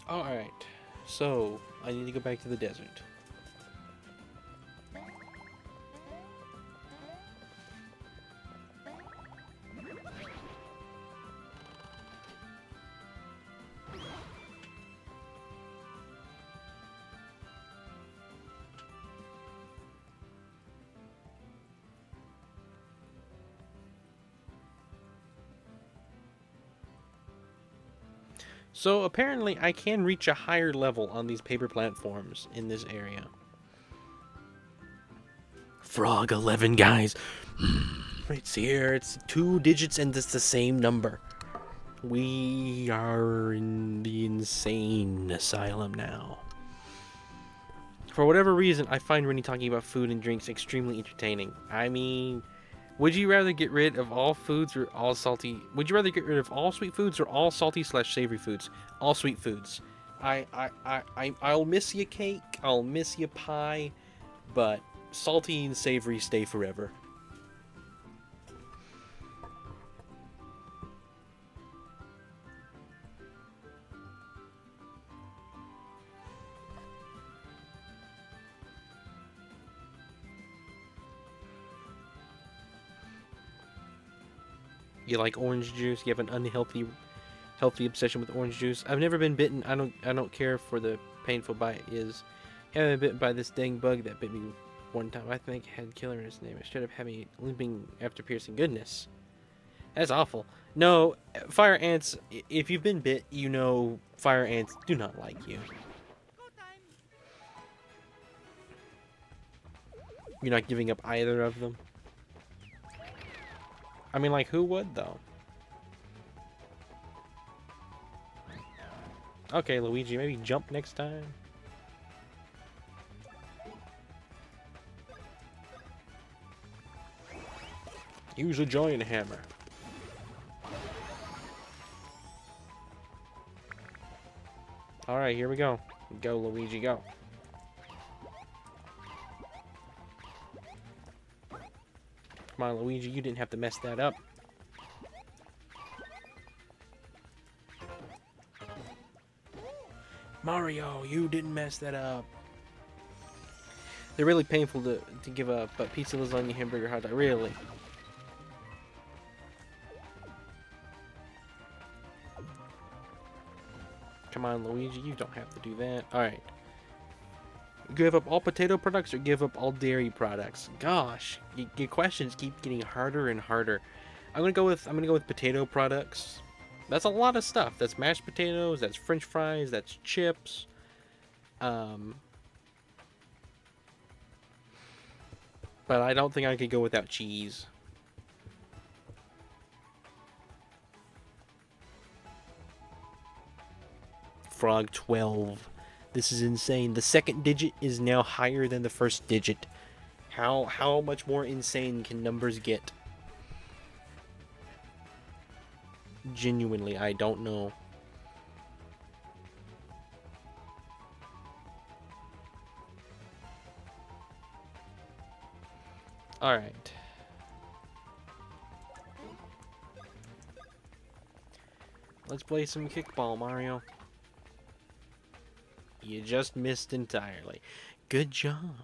All right. So, I need to go back to the desert. So apparently I can reach a higher level on these paper platforms in this area. Frog 11, guys. It's here. It's 2 digits and it's the same number. We are in the insane asylum now. For whatever reason, I find Rennie talking about food and drinks extremely entertaining. I mean... Would you rather get rid of all foods or all salty? Would you rather get rid of all sweet foods or all salty / savory foods? All sweet foods. I'll miss you cake. I'll miss you pie, but salty and savory stay forever. You like orange juice? You have an unhealthy obsession with orange juice? I've never been bitten. I don't care for the painful bite is. Haven't been bitten by this dang bug that bit me one time. I think it had killer in its name. It should have had me limping after piercing. Goodness. That's awful. No, fire ants, if you've been bit, you know fire ants do not like you. You're not giving up either of them. I mean, like, who would, though? Okay, Luigi, maybe jump next time. Use a giant hammer. Alright, here we go. Go, Luigi, go. Come on, Luigi, you didn't have to mess that up. Mario, you didn't mess that up. They're really painful to give up, but pizza, lasagna, hamburger, hot dog, really? Come on, Luigi, you don't have to do that. Alright. Give up all potato products or give up all dairy products? Gosh, your questions keep getting harder and harder. I'm gonna go with potato products. That's a lot of stuff. That's mashed potatoes, that's French fries, that's chips. But I don't think I could go without cheese. Frog 12. This is insane. The second digit is now higher than the first digit. How much more insane can numbers get? Genuinely, I don't know. Alright. Let's play some kickball, Mario. You just missed entirely. Good job.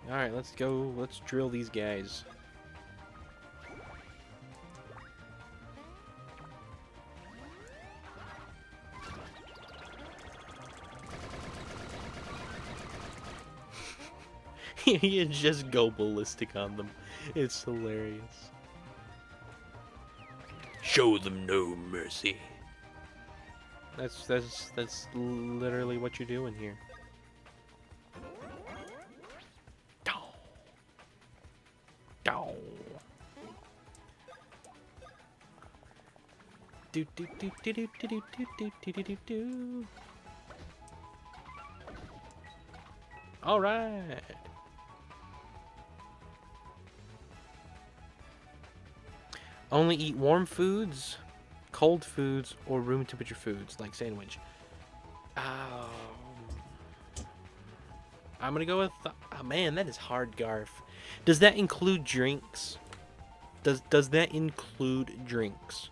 Alright, let's go. Let's drill these guys. You just go ballistic on them. It's hilarious. Show them no mercy. That's literally what you're doing here. Do do do do do do do do do do do. All right. Only eat warm foods, cold foods, or room temperature foods like sandwich. I'm gonna go with. Oh man, that is hard, Garf. Does that include drinks? Does that include drinks?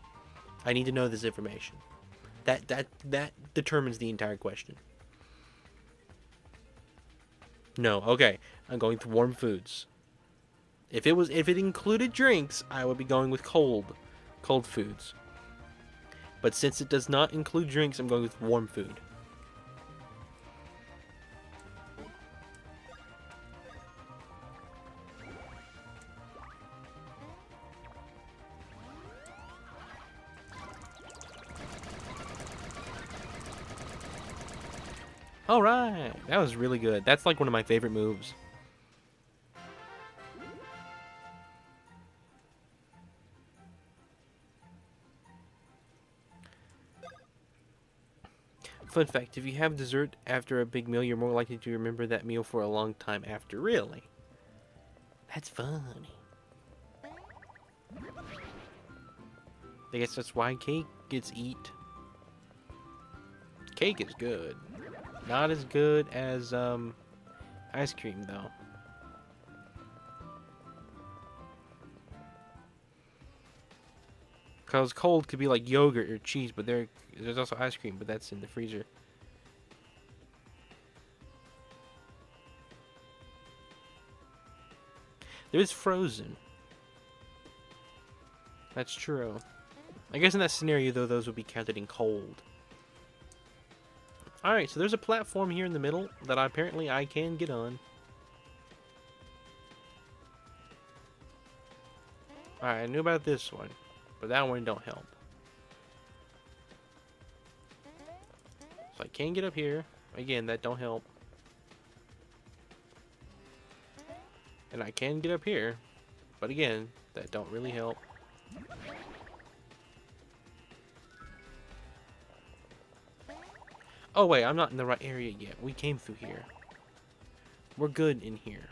I need to know this information. That determines the entire question. No, okay. I'm going with warm foods. If it included drinks, I would be going with cold foods. But since it does not include drinks, I'm going with warm food. All right, that was really good. That's like one of my favorite moves. Fun fact, if you have dessert after a big meal, you're more likely to remember that meal for a long time after. Really? That's funny. I guess that's why cake gets eat. Cake is good. Not as good as ice cream though. Cause cold could be like yogurt or cheese, but there's also ice cream, but that's in the freezer. There's frozen. That's true. I guess in that scenario though, those would be counted in cold. Alright, so there's a platform here in the middle that apparently I can get on. Alright, I knew about this one, but that one don't help. So I can get up here. Again, that don't help. And I can get up here, but again, that don't really help. Oh wait, I'm not in the right area yet. We came through here. We're good in here.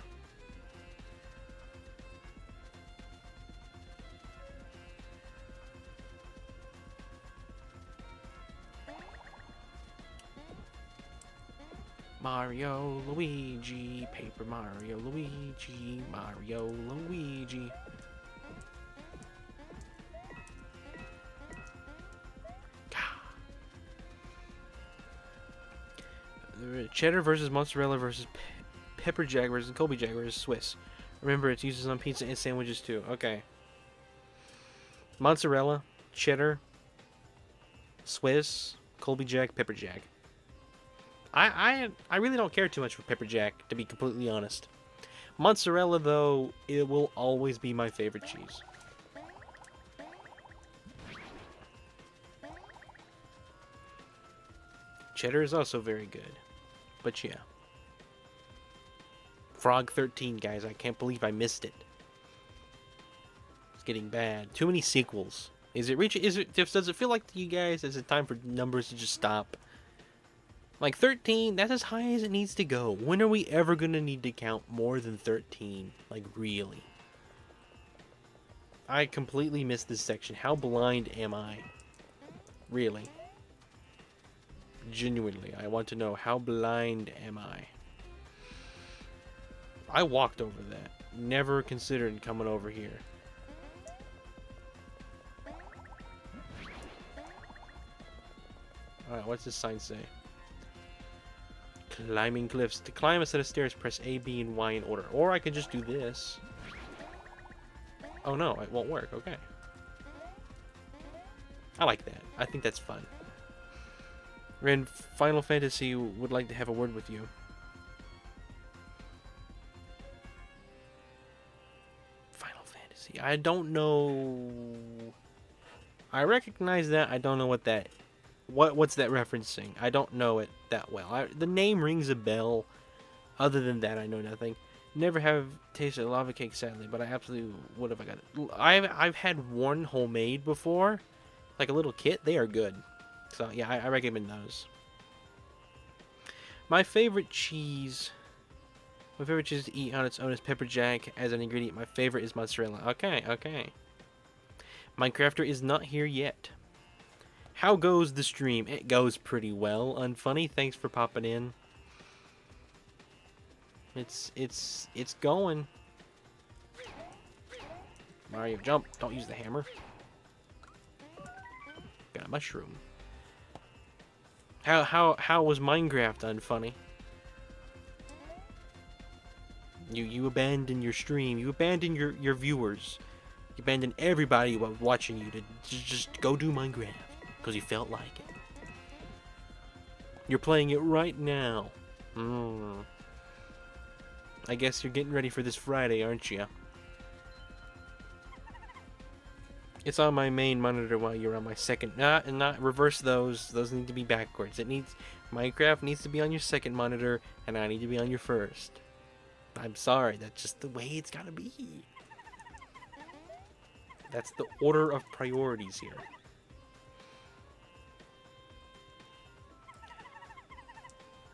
Mario, Luigi, Paper Mario, Luigi, Mario, Luigi. Cheddar versus mozzarella versus pepper jack versus Colby jack versus Swiss. Remember, it's uses on pizza and sandwiches too. Okay. Mozzarella, cheddar, Swiss, Colby jack, pepper jack. I really don't care too much for pepper jack, to be completely honest. Mozzarella, though, it will always be my favorite cheese. Cheddar is also very good. But yeah. Frog 13, guys. I can't believe I missed it. It's getting bad. Too many sequels. Does it feel like to you guys is it time for numbers to just stop? Like 13, that's as high as it needs to go. When are we ever going to need to count more than 13? Like, really? I completely missed this section. How blind am I? Really? Genuinely, I want to know, how blind am I? I walked over that. Never considered coming over here. Alright, what's this sign say? Climbing cliffs. To climb a set of stairs, press A, B, and Y in order. Or I could just do this. Oh no, it won't work. Okay. I like that. I think that's fun. Ren, Final Fantasy would like to have a word with you. Final Fantasy. I don't know. I recognize that. I don't know what that. What's that referencing? I don't know it that well. The name rings a bell. Other than that, I know nothing. Never have tasted a lava cake, sadly, but I absolutely would if I got it. I've had one homemade before, like a little kit. They are good. So yeah, I recommend those. My favorite cheese to eat on its own is pepper jack as an ingredient. My favorite is mozzarella. Okay, okay. Minecrafter is not here yet. How goes the stream? It goes pretty well. Unfunny, thanks for popping in. It's going. Mario, jump! Don't use the hammer. Got a mushroom. How was Minecraft unfunny? You abandon your stream. You abandon your viewers. You abandon everybody watching you to just go do Minecraft because you felt like it. You're playing it right now. I guess you're getting ready for this Friday, aren't you? It's on my main monitor while you're on my second. Not reverse those. Those need to be backwards. Minecraft needs to be on your second monitor, and I need to be on your first. I'm sorry. That's just the way it's gotta be. That's the order of priorities here.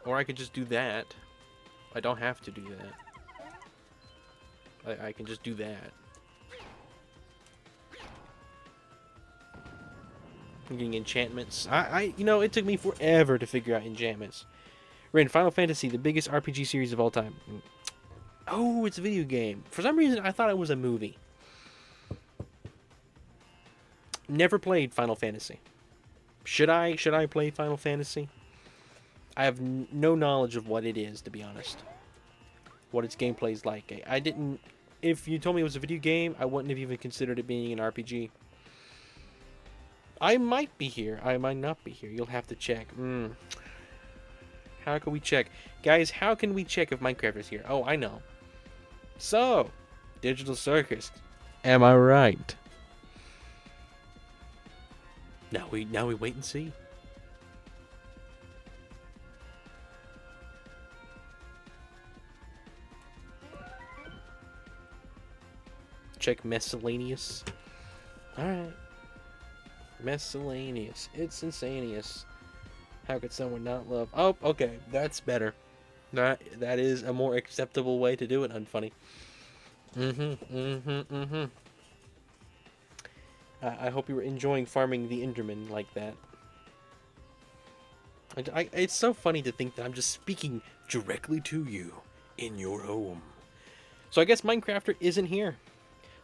Or I could just do that. I don't have to do that. I can just do that. I'm getting enchantments. You know, it took me forever to figure out enchantments. Ren, Final Fantasy, the biggest RPG series of all time. Oh, it's a video game. For some reason, I thought it was a movie. Never played Final Fantasy. Should I play Final Fantasy? I have no knowledge of what it is, to be honest. What its gameplay is like. I didn't... If you told me it was a video game, I wouldn't have even considered it being an RPG. I might be here. I might not be here. You'll have to check. How can we check? Guys, how can we check if Minecraft is here? Oh, I know. So, Digital Circus. Am I right? Now we wait and see. Check miscellaneous. Alright. Miscellaneous. It's insaneous. How could someone not love... Oh, okay. That's better. That is a more acceptable way to do it, unfunny. I hope you were enjoying farming the Enderman like that. It's so funny to think that I'm just speaking directly to you in your home. So I guess Minecrafter isn't here.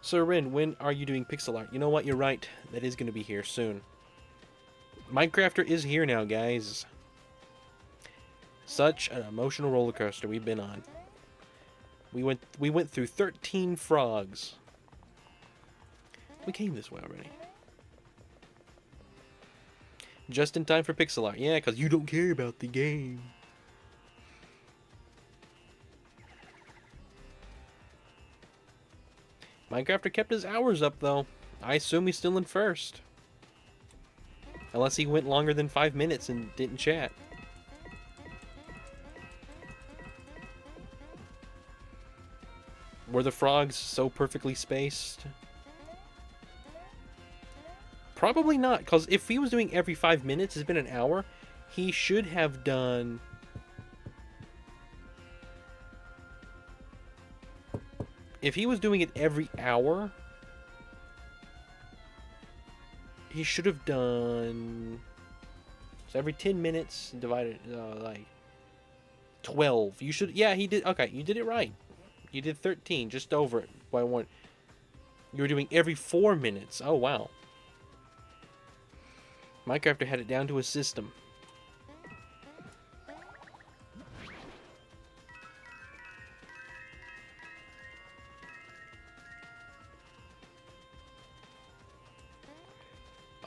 So Rin, when are you doing pixel art? You know what? You're right. That is going to be here soon. Minecrafter is here now, guys. Such an emotional roller coaster we've been on. We went through 13 frogs. We came this way already. Just in time for pixel art. Yeah, because you don't care about the game. Minecrafter kept his hours up, though. I assume he's still in first. Unless he went longer than 5 minutes and didn't chat. Were the frogs so perfectly spaced? Probably not, because if he was doing every 5 minutes, it's been an hour, he should have done... If he was doing it every hour, he should have done... So every 10 minutes divided, like, 12. You should... Yeah, he did... Okay, you did it right. You did 13, just over it by one. You were doing every 4 minutes. Oh, wow. Minecrafter had it down to a system.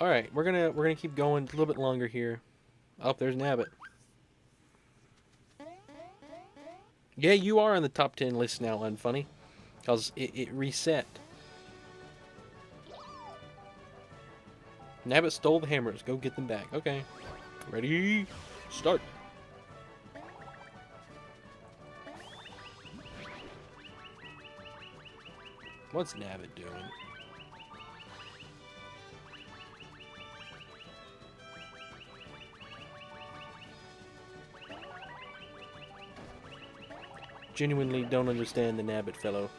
All right, we're gonna keep going a little bit longer here. Oh, there's Nabbit. Yeah, you are on the top 10 list now, Unfunny, because it reset. Nabbit stole the hammers. Go get them back. Okay. Ready? Start. What's Nabbit doing? Genuinely don't understand the Nabbit fellow.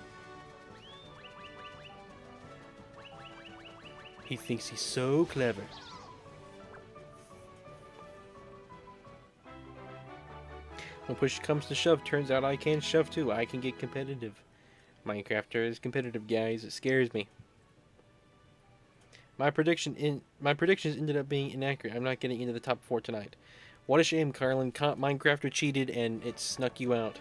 He thinks he's so clever. When push comes to shove, turns out I can shove too. I can get competitive. Minecrafter is competitive, guys. It scares me. My predictions ended up being inaccurate. I'm not getting into the top 4 tonight. What a shame, Carlin. Minecrafter cheated and it snuck you out.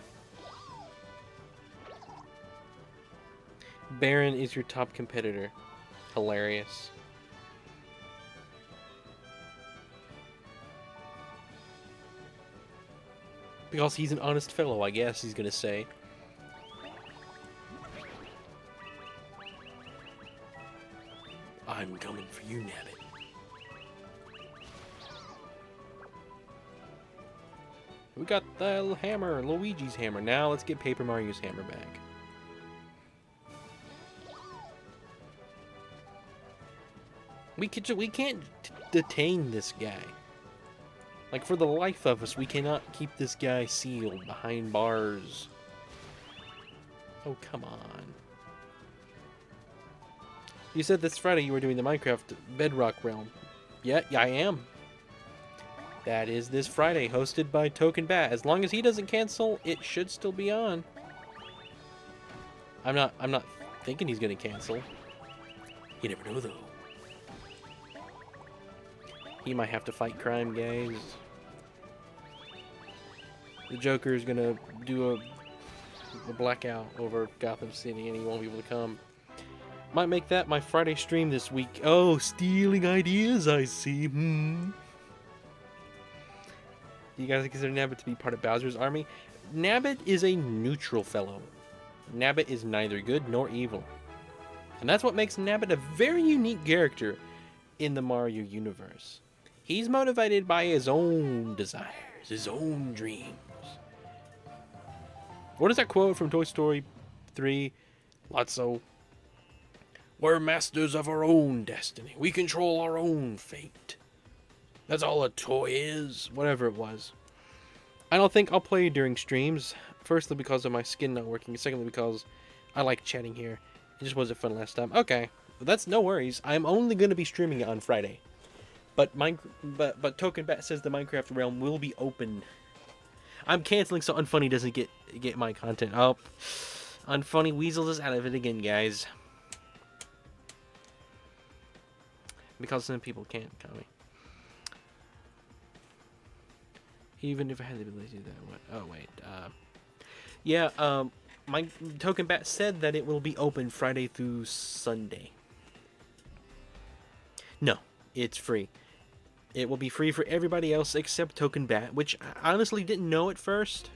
Baron is your top competitor. Hilarious. Because he's an honest fellow, I guess he's gonna say. I'm coming for you, Nabbit. We got the hammer, Luigi's hammer. Now let's get Paper Mario's hammer back. We can't detain this guy. Like, for the life of us, we cannot keep this guy sealed behind bars. Oh, come on. You said this Friday you were doing the Minecraft Bedrock Realm. Yeah, I am. That is this Friday, hosted by Token Bat. As long as he doesn't cancel, it should still be on. I'm not thinking he's gonna cancel. You never know, though. He might have to fight crime, guys. The Joker is gonna do a blackout over Gotham City and he won't be able to come. Might make that my Friday stream this week. Oh, stealing ideas, I see. Do you guys consider Nabbit to be part of Bowser's army? Nabbit is a neutral fellow. Nabbit is neither good nor evil. And that's what makes Nabbit a very unique character in the Mario universe. He's motivated by his own desires, his own dreams. What is that quote from Toy Story 3? Lotso. We're masters of our own destiny. We control our own fate. That's all a toy is. Whatever it was. I don't think I'll play during streams. Firstly, because of my skin not working. Secondly, because I like chatting here. It just wasn't fun last time. Okay. That's no worries. I'm only going to be streaming it on Friday. But Token Bat says the Minecraft realm will be open. I'm canceling so Unfunny doesn't get my content up. Unfunny Weasel is out of it again, guys. Because some people can't comment. Even if I had the ability to do that. What? Oh wait. Yeah. My Token Bat said that it will be open Friday through Sunday. No, it's free. It will be free for everybody else except Token Bat, which I honestly didn't know at first.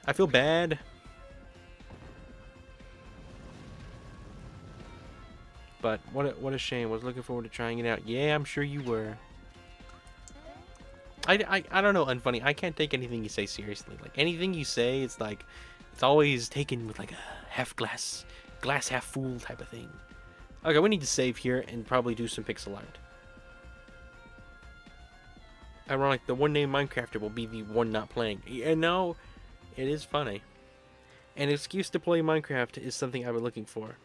I feel bad. But what a shame. Was looking forward to trying it out. Yeah, I'm sure you were. I don't know, Unfunny. I can't take anything you say seriously. Like, anything you say, it's like, it's always taken with like a glass half full type of thing. Okay, we need to save here and probably do some pixel art. Ironic, the one named Minecrafter will be the one not playing. And no, it is funny. An excuse to play Minecraft is something I've been looking for.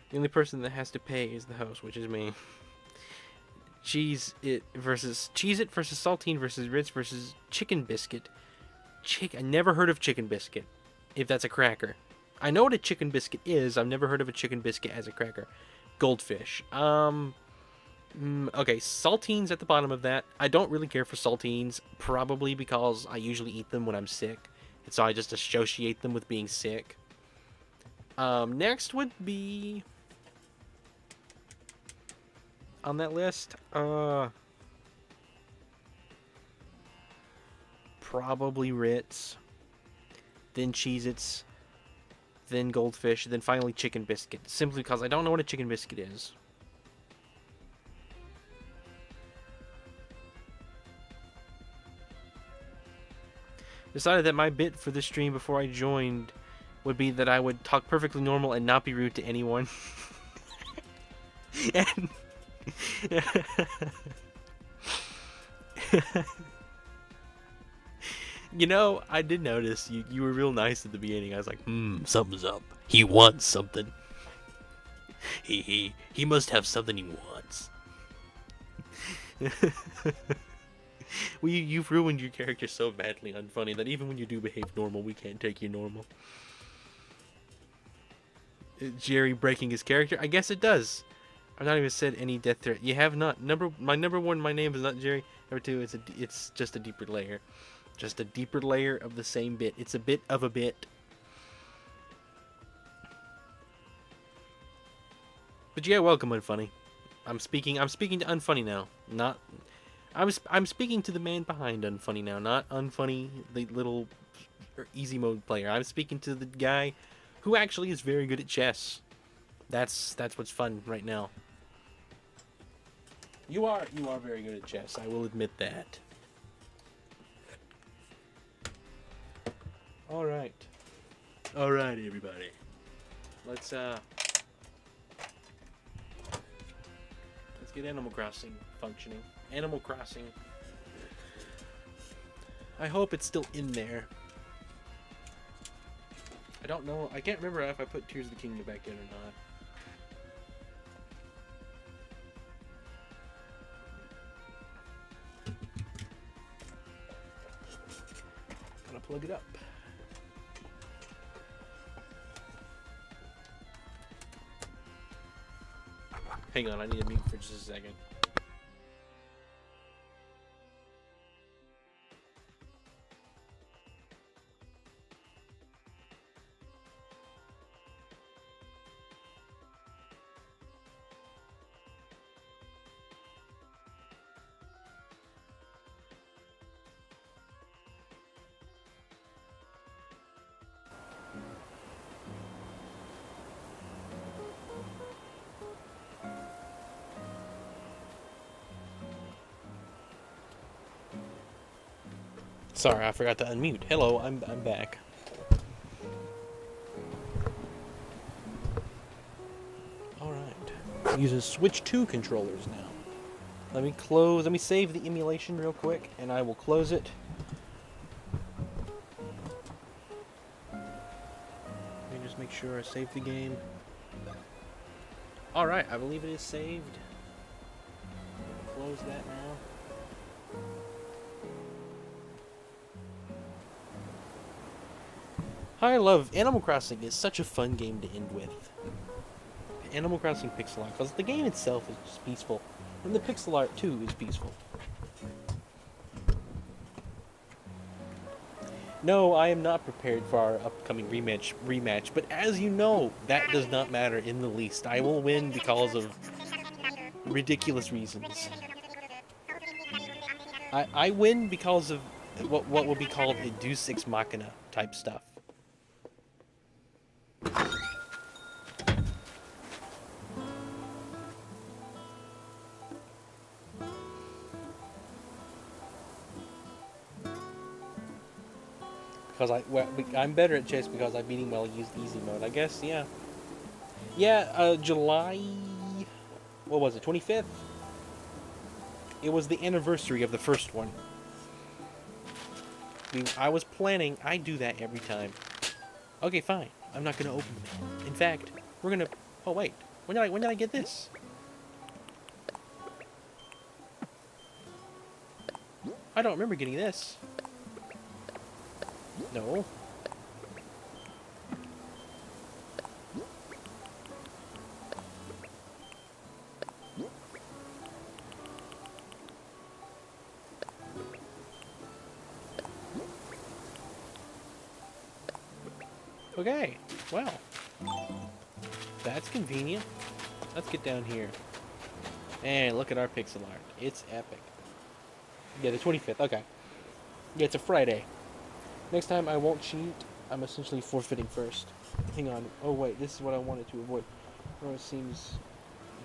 The only person that has to pay is the host, which is me. Cheese It versus Saltine versus Ritz versus Chicken Biscuit. I never heard of Chicken Biscuit, if that's a cracker. I know what a chicken biscuit is. I've never heard of a chicken biscuit as a cracker. Goldfish. Okay, saltines at the bottom of that. I don't really care for saltines, probably because I usually eat them when I'm sick, and so I just associate them with being sick. Next would be on that list, probably Ritz, then Cheez-Its, then Goldfish, then finally Chicken Biscuit, simply because I don't know what a chicken biscuit is. Decided that my bit for this stream before I joined would be that I would talk perfectly normal and not be rude to anyone. And you know, I did notice you were real nice at the beginning. I was like, something's up. He wants something. He must have something he wants. Well, you've ruined your character so badly, Unfunny, that even when you do behave normal, we can't take you normal. Jerry breaking his character? I guess it does. I've not even said any death threat. You have not. My number one, my name is not Jerry. Number two, it's just a deeper layer. Just a deeper layer of the same bit. It's a bit of a bit. But yeah, welcome, Unfunny. I'm speaking to Unfunny now. Not I'm speaking to the man behind Unfunny now, not Unfunny, the little easy mode player. I'm speaking to the guy who actually is very good at chess. That's what's fun right now. You are very good at chess. I will admit that. All right, everybody. Let's get Animal Crossing functioning. Animal Crossing. I hope it's still in there. I don't know. I can't remember if I put Tears of the Kingdom back in or not. Gotta plug it up. Hang on, I need to mute for just a second. Sorry, I forgot to unmute. Hello, I'm back. Alright. Using Switch 2 controllers now. Let me save the emulation real quick, and I will close it. Let me just make sure I save the game. Alright, I believe it is saved. Close that now. I love Animal Crossing. Is such a fun game to end with. Animal Crossing pixel art, because the game itself is just peaceful, and the pixel art too is peaceful. No, I am not prepared for our upcoming rematch, but as you know, that does not matter in the least. I will win because of ridiculous reasons. I win because of what would be called a Deus Ex Machina type stuff. Because I'm better at chess because I beat him while I used easy mode. I guess, yeah. Yeah, July... What was it, 25th? It was the anniversary of the first one. I was planning... I do that every time. Okay, fine. I'm not going to open it. In fact, we're going to... Oh, wait. When did I get this? I don't remember getting this. No. Okay. Well. That's convenient. Let's get down here. And look at our pixel art. It's epic. Yeah, the 25th. Okay. Yeah, it's a Friday. Next time I won't cheat. I'm essentially forfeiting first. Hang on. Oh wait, this is what I wanted to avoid. Rose seems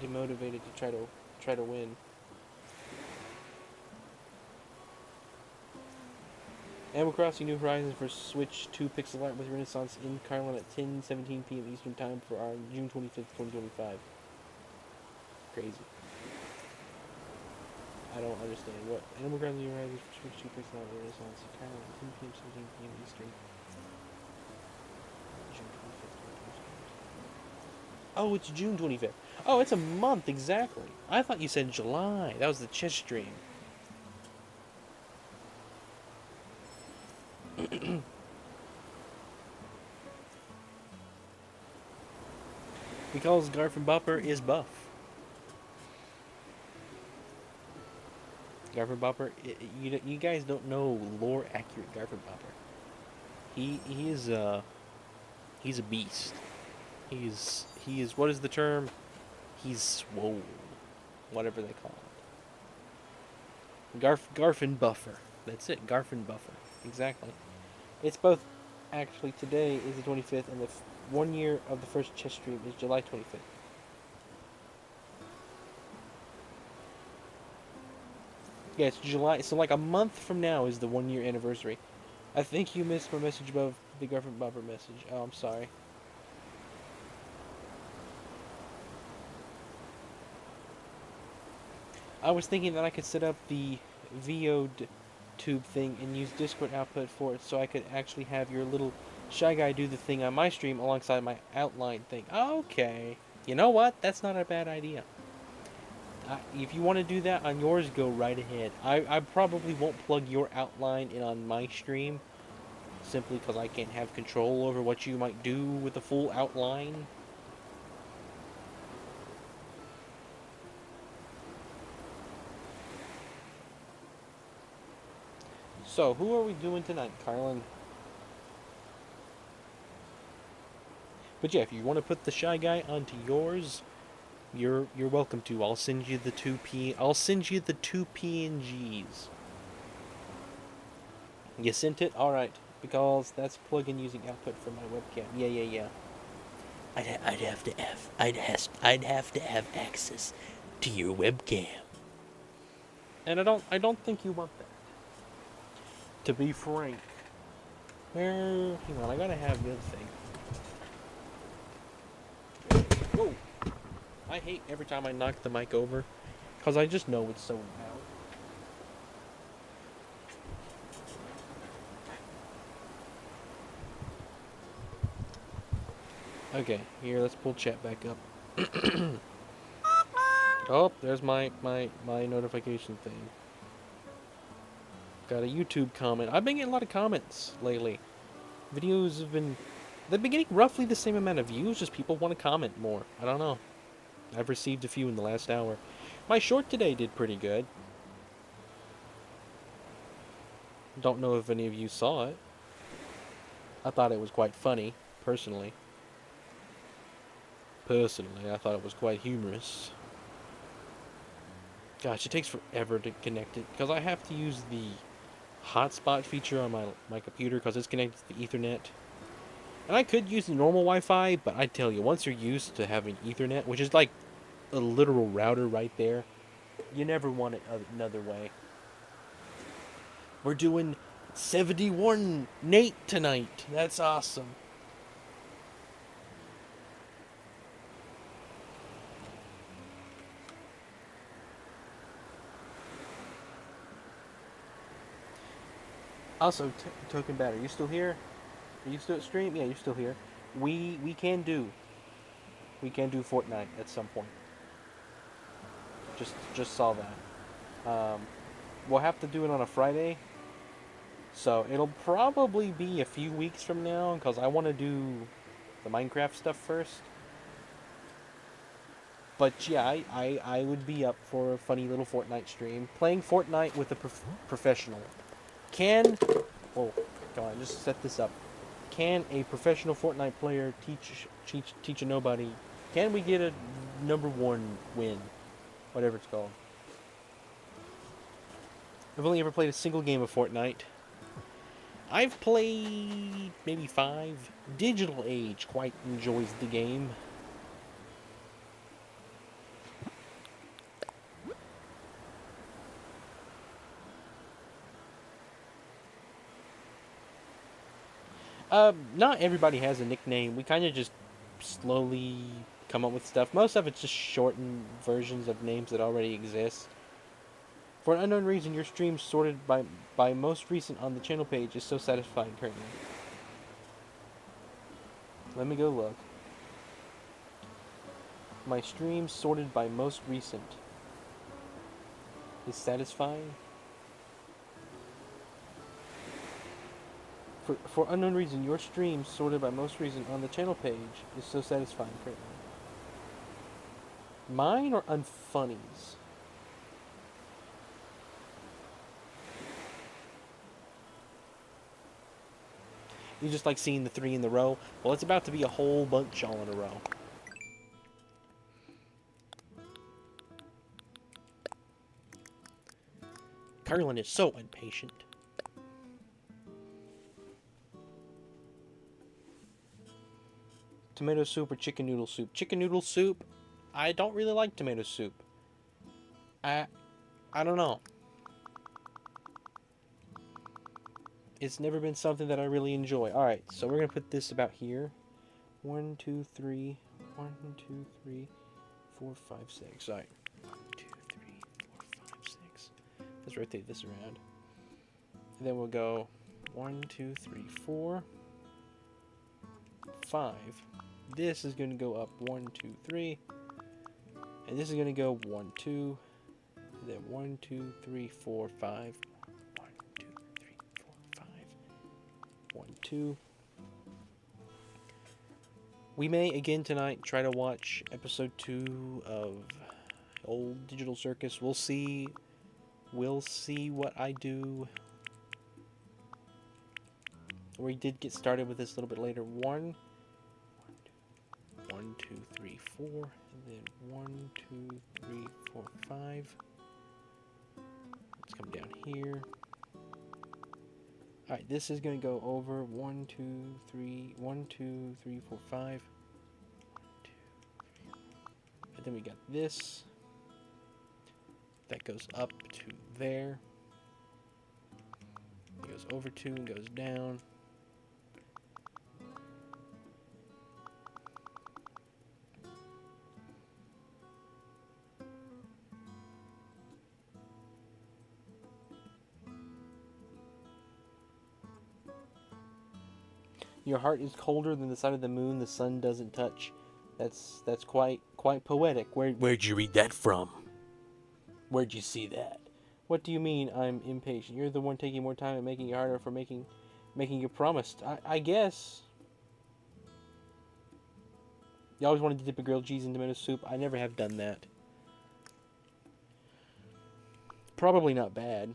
demotivated to try to win. Animal Crossing New Horizons for Switch 2 pixel art with Renaissance in Carlin at 10:17 p.m. Eastern Time for our June 25th, 2025. Crazy. I don't understand what Animal Crossing New Horizons for Switch 2 pixel art with Renaissance in Carlin at 10 p.m. 17 p.m. Eastern. June 25th. Oh, it's June 25th. Oh, it's a month exactly. I thought you said July. That was the chess stream. Because Garfinbopper is buff. Garfinbopper, you guys don't know lore accurate Garfinbopper. He's a beast. He is what is the term? He's swole, whatever they call it. Garfinbuffer. That's it. Garfinbuffer. Exactly. It's both. Actually, today is the 25th, and the 1 year of the first chess stream is July 25th. Yeah, it's July. So like a month from now is the 1 year anniversary. I think you missed my message above the Garfinbuffer message. Oh, I'm sorry. I was thinking that I could set up the VO tube thing and use Discord output for it so I could actually have your little Shy Guy do the thing on my stream alongside my outline thing. Okay. You know what? That's not a bad idea. If you want to do that on yours, go right ahead. I probably won't plug your outline in on my stream simply because I can't have control over what you might do with the full outline. So, who are we doing tonight, Carlin? But yeah, if you want to put the Shy Guy onto yours, you're welcome to. I'll send you the two PNGs. You sent it? Alright. Because that's plug-in using output from my webcam. Yeah. I'd have to have access to your webcam. And I don't think you want that. To be frank. Hang on, I gotta have the other thing. Whoa! I hate every time I knock the mic over, because I just know it's so loud. Okay, here, let's pull chat back up. Oh, there's my notification thing. Got a YouTube comment. I've been getting a lot of comments lately. Videos have been... They've been getting roughly the same amount of views, just people want to comment more. I don't know. I've received a few in the last hour. My short today did pretty good. Don't know if any of you saw it. I thought it was quite funny, personally. Personally, I thought it was quite humorous. Gosh, it takes forever to connect it, because I have to use the hotspot feature on my computer, because it's connected to the Ethernet. And I could use the normal Wi-Fi, but I tell you, once you're used to having Ethernet, which is like a literal router right there, you never want it another way. We're doing 71 Nate tonight. That's awesome. Also, Token Bat, are you still here? Are you still at stream? Yeah, you're still here. We can do Fortnite at some point. Just saw that. We'll have to do it on a Friday. So it'll probably be a few weeks from now, because I want to do the Minecraft stuff first. But yeah, I would be up for a funny little Fortnite stream. Playing Fortnite with a professional. Oh, come on, just set this up. Can a professional Fortnite player teach a nobody? Can we get a #1 win? Whatever it's called. I've only ever played a single game of Fortnite. I've played maybe 5. Digital Age quite enjoys the game. Not everybody has a nickname. We kind of just slowly come up with stuff. Most of it's just shortened versions of names that already exist. For an unknown reason, your stream sorted by most recent on the channel page is so satisfying currently. Let me go look. My stream sorted by most recent is satisfying. For unknown reason, your stream sorted by most recent on the channel page is so satisfying currently. Mine or Unfunny's? You just like seeing the 3 in the row? Well, it's about to be a whole bunch all in a row. Carlin is so impatient. Tomato soup or chicken noodle soup? Chicken noodle soup? I don't really like tomato soup. I don't know. It's never been something that I really enjoy. Alright, so we're going to put this about here. 1, 2, 3. 1, 2, 3, 4, 5, 6. Alright. 1, 2, 3, 4, 5, 6. Let's rotate this around. And then we'll go 1, 2, 3, 4, 5. This is going to go up 1, 2, 3. And this is going to go 1, 2. And then 1, 2, 3, 4, 5. 1, 2, 3, 4, 5. 1, 2. We may again tonight try to watch episode 2 of Old Digital Circus. We'll see. We'll see what I do. We did get started with this a little bit later. 1, 2, 3, 4, and then 1, 2, 3, 4, 5. Let's come down here. Alright, this is going to go over 1, 2, 3, 1, 2, 3, 4, 5. 1, 2, 3. And then we got this. That goes up to there. It goes over 2 and goes down. Your heart is colder than the side of the moon the sun doesn't touch. That's quite poetic. Where'd you read that from? Where'd you see that? What do you mean I'm impatient? You're the one taking more time and making it harder for making you promised. I guess. You always wanted to dip a grilled cheese in tomato soup. I never have done that. Probably not bad.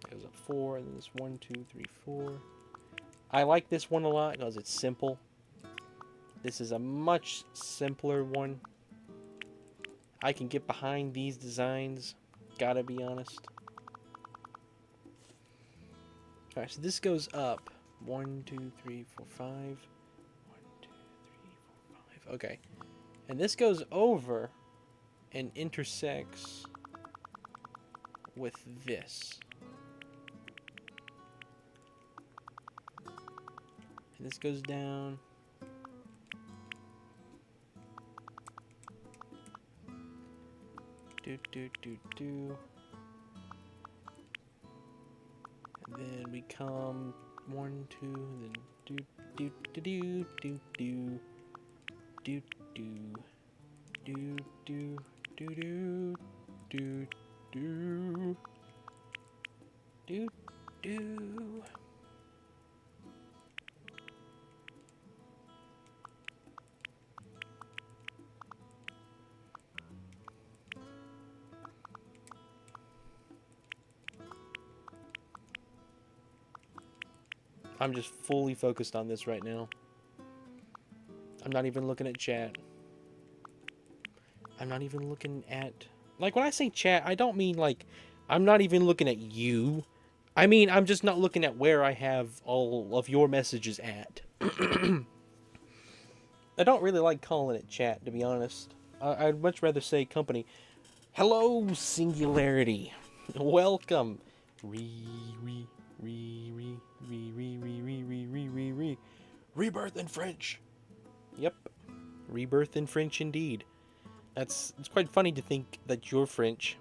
It goes up 4, and then this 1, 2, 3, 4. I like this one a lot because it's simple. This is a much simpler one. I can get behind these designs. Gotta be honest. Alright, so this goes up 1, 2, 3, 4, 5. 1, 2, 3, 4, 5. Okay. And this goes over and intersects with this. And this goes down. Do. And then we come 1, 2, then do. I'm just fully focused on this right now. I'm not even looking at chat. I'm not even looking at... Like, when I say chat, I don't mean, like, I'm not even looking at you. I mean, I'm just not looking at where I have all of your messages at. I don't really like calling it chat, to be honest. I'd much rather say company. Hello, Singularity. Welcome. Rebirth in French. Yep. Rebirth in French indeed. It's quite funny to think that you're French.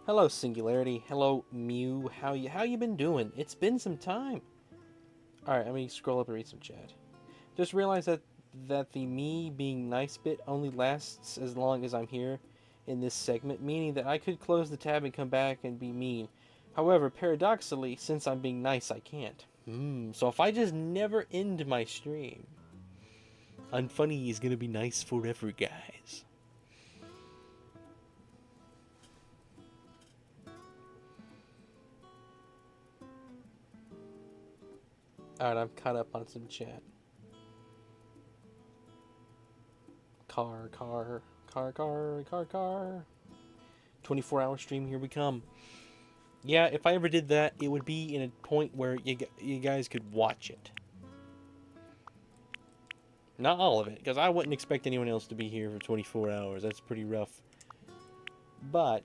Hello, Singularity. Hello, Mew. How you been doing? It's been some time. Alright, let me scroll up and read some chat. Just realized that the me being nice bit only lasts as long as I'm here in this segment, meaning that I could close the tab and come back and be mean. However, paradoxically, since I'm being nice, I can't. So if I just never end my stream, Unfunny is gonna be nice forever, guys. Alright, I'm caught up on some chat. Car. 24-hour stream, here we come. Yeah, if I ever did that, it would be in a point where you guys could watch it. Not all of it, because I wouldn't expect anyone else to be here for 24 hours. That's pretty rough. But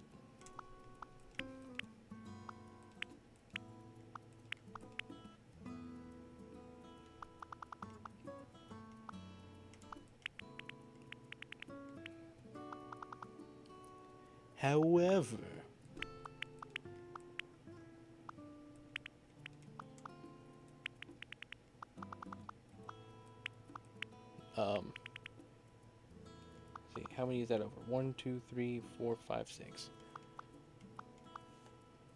however, see, how many is that over? 1, 2, 3, 4, 5, 6.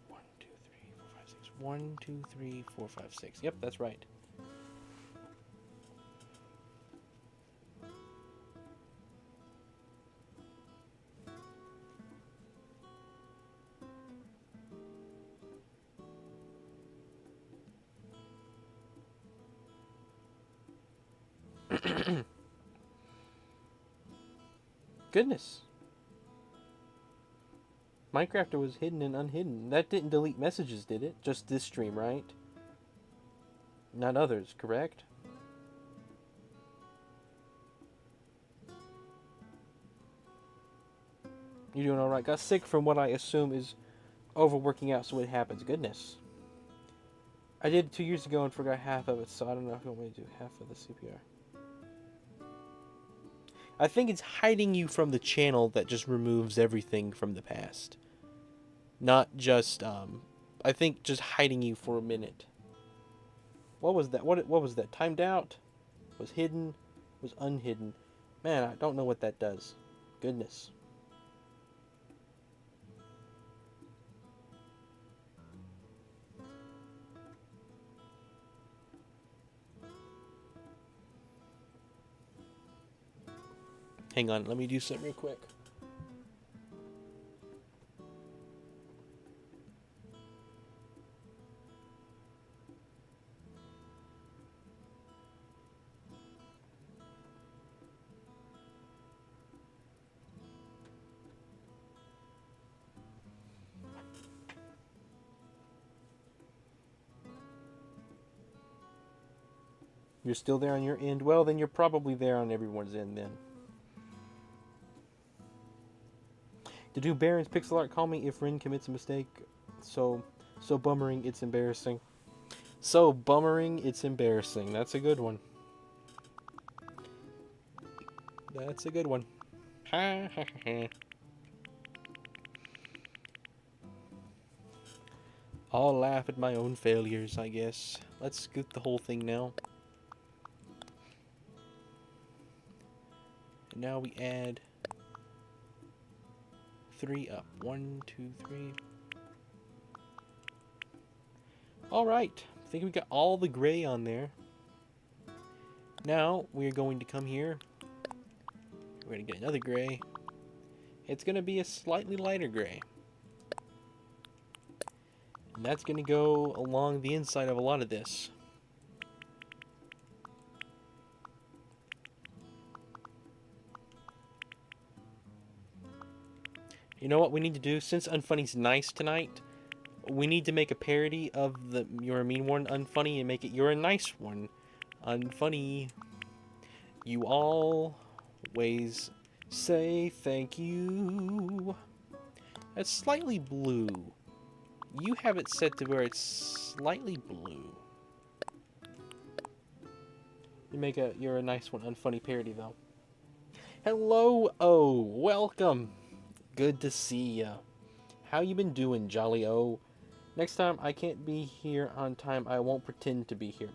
1, 2, 3, 4, 5, 6. 1, 2, 3, 4, 5, 6. Yep, that's right. Goodness. Minecrafter was hidden and unhidden. That didn't delete messages, did it? Just this stream, right? Not others, correct? You doing alright? Got sick from what I assume is overworking out, so it happens. Goodness. I did it 2 years ago and forgot half of it, so I don't know if you want me to do half of the CPR. I think it's hiding you from the channel that just removes everything from the past. Not just, I think just hiding you for a minute. What was that? What was that? Timed out? Was hidden? Was unhidden? Man, I don't know what that does. Goodness. Hang on, let me do something real quick. You're still there on your end? Well, then you're probably there on everyone's end then. The two Barons pixel art call me if Rin commits a mistake. So bummering, it's embarrassing. So bummering, it's embarrassing. That's a good one. That's a good one. Ha ha ha. I'll laugh at my own failures, I guess. Let's scoot the whole thing now. And now we add 3 up. 1, 2, 3. Alright. I think we got all the gray on there. Now we're going to come here. We're going to get another gray. It's going to be a slightly lighter gray. And that's going to go along the inside of a lot of this. You know what we need to do? Since Unfunny's nice tonight, we need to make a parody of the You're a Mean One Unfunny and make it You're a Nice One Unfunny. You always say thank you. That's slightly blue. You have it set to where it's slightly blue. You make a You're a Nice One Unfunny parody though. Hello, O. Welcome. Good to see ya. How you been doing, Jolly O? Next time I can't be here on time, I won't pretend to be here.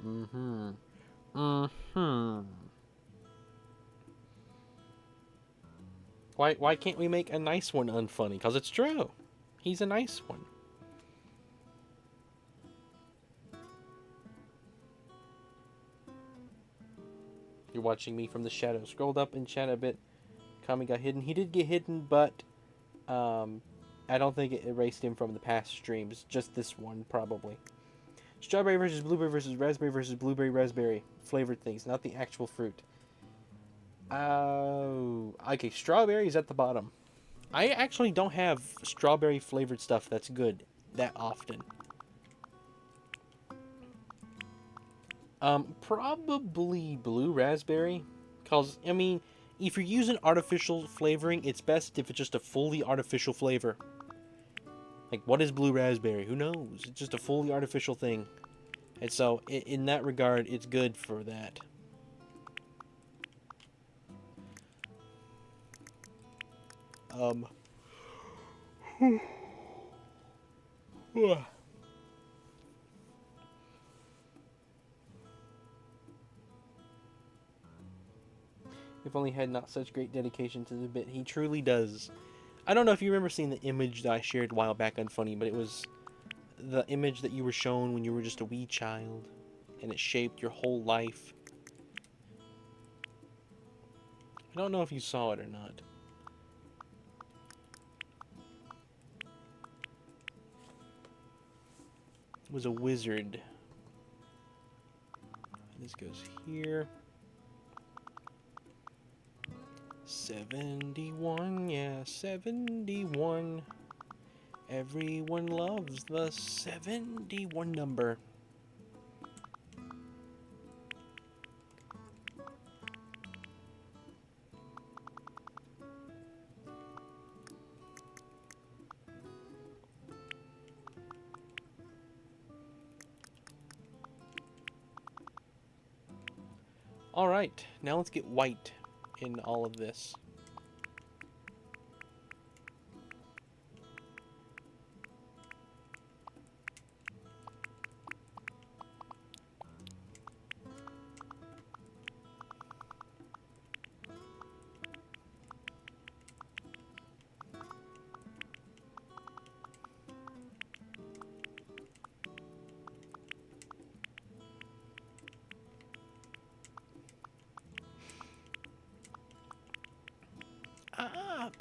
Why can't we make a nice one unfunny? Because it's true. He's a nice one. You're watching me from the shadow. Scrolled up in chat a bit. Kami got hidden. He did get hidden, but I don't think it erased him from the past streams. Just this one, probably. Strawberry versus blueberry raspberry. Flavored things, not the actual fruit. Oh, okay. Strawberry is at the bottom. I actually don't have strawberry flavored stuff that's good that often. Probably blue raspberry. Because, I mean, if you're using artificial flavoring, it's best if it's just a fully artificial flavor. Like, what is blue raspberry? Who knows? It's just a fully artificial thing. And so, in that regard, it's good for that. If only he had not such great dedication to the bit. He truly does. I don't know if you remember seeing the image that I shared a while back on Funny, but it was the image that you were shown when you were just a wee child, and it shaped your whole life. I don't know if you saw it or not. It was a wizard. This goes here. 71, yeah, 71. Everyone loves the 71 number. Alright, now let's get white in all of this.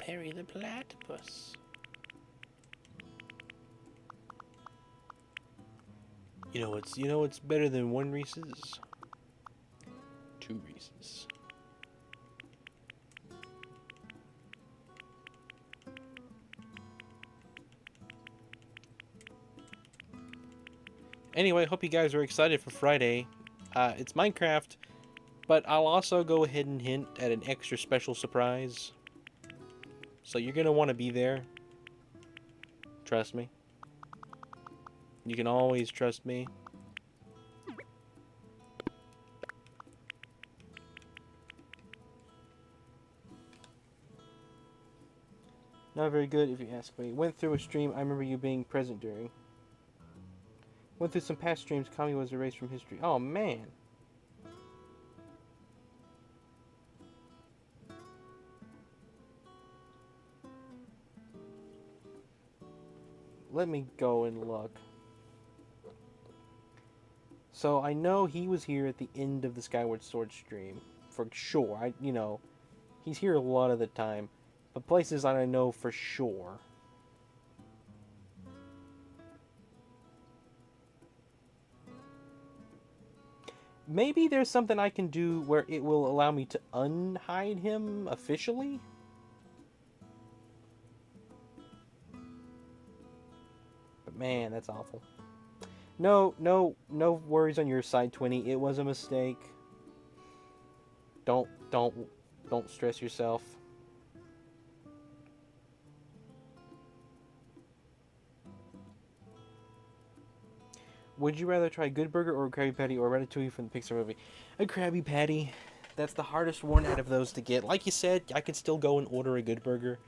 Perry the platypus. You know what's better than one Reese's? Two Reese's. Anyway, hope you guys are excited for Friday. It's Minecraft, but I'll also go ahead and hint at an extra special surprise. So you're gonna want to be there. Trust me. You can always trust me. Not very good if you ask me. Went through a stream I remember you being present during. Went through some past streams, Kami was erased from history. Oh man. Let me go and look. So I know he was here at the end of the Skyward Sword stream. For sure. He's here a lot of the time. But places I know for sure. Maybe there's something I can do where it will allow me to unhide him officially? But man, that's awful. No worries on your side, Twinny. It was a mistake. Don't stress yourself. Would you rather try Good Burger or a Krabby Patty or Ratatouille from the Pixar movie? A Krabby Patty. That's the hardest one out of those to get. Like you said, I could still go and order a Good Burger.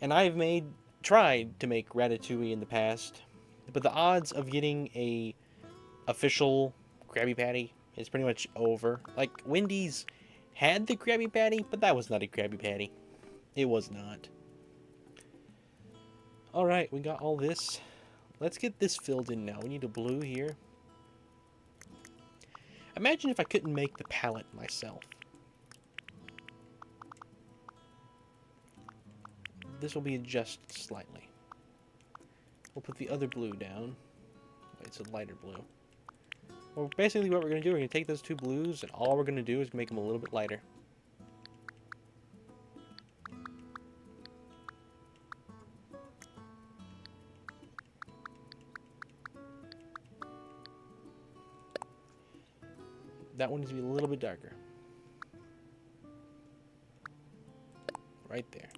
And I've tried to make Ratatouille in the past. But the odds of getting a official Krabby Patty is pretty much over. Like, Wendy's had the Krabby Patty, but that was not a Krabby Patty. It was not. Alright, we got all this. Let's get this filled in now. We need a blue here. Imagine if I couldn't make the palette myself. This will be adjusted slightly. We'll put the other blue down. It's a lighter blue. Well, basically what we're going to do, we're going to take those two blues, and all we're going to do is make them a little bit lighter. That one needs to be a little bit darker. Right there.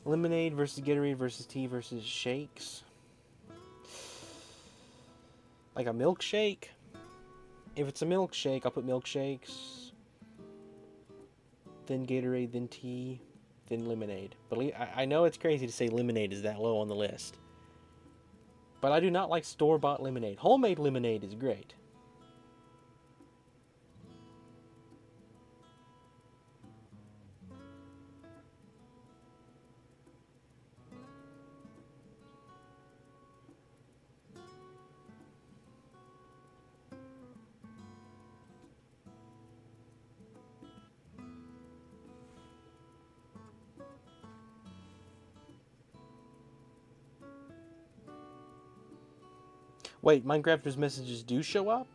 Lemonade versus Gatorade versus tea versus shakes. Like a milkshake? If it's a milkshake, I'll put milkshakes, then Gatorade, then tea, then lemonade. But I know it's crazy to say lemonade is that low on the list. But I do not like store-bought lemonade. Homemade lemonade is great. Wait, Minecrafters messages do show up?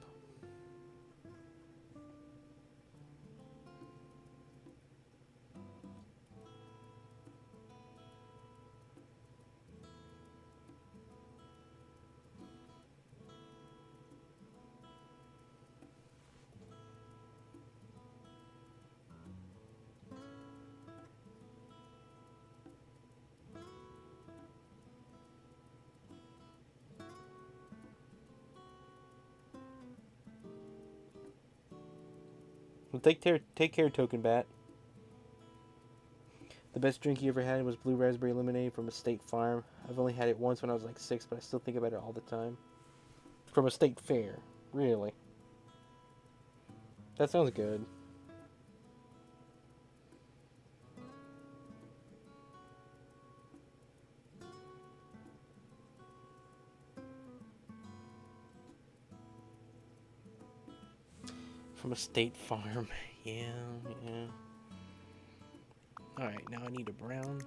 Well, take care, Token Bat. The best drink you ever had was blue raspberry lemonade from a state farm. I've only had it once when I was like 6, but I still think about it all the time. From a state fair. Really. That sounds good. From a state farm. Yeah, yeah. Alright, now I need a brown.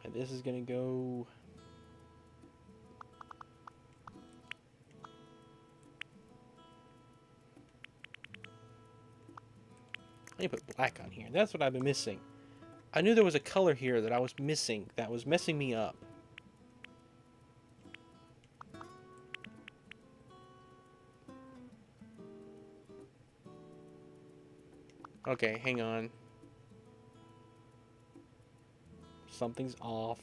And this is gonna go... I need to put black on here. That's what I've been missing. I knew there was a color here that I was missing that was messing me up. Okay, hang on. Something's off.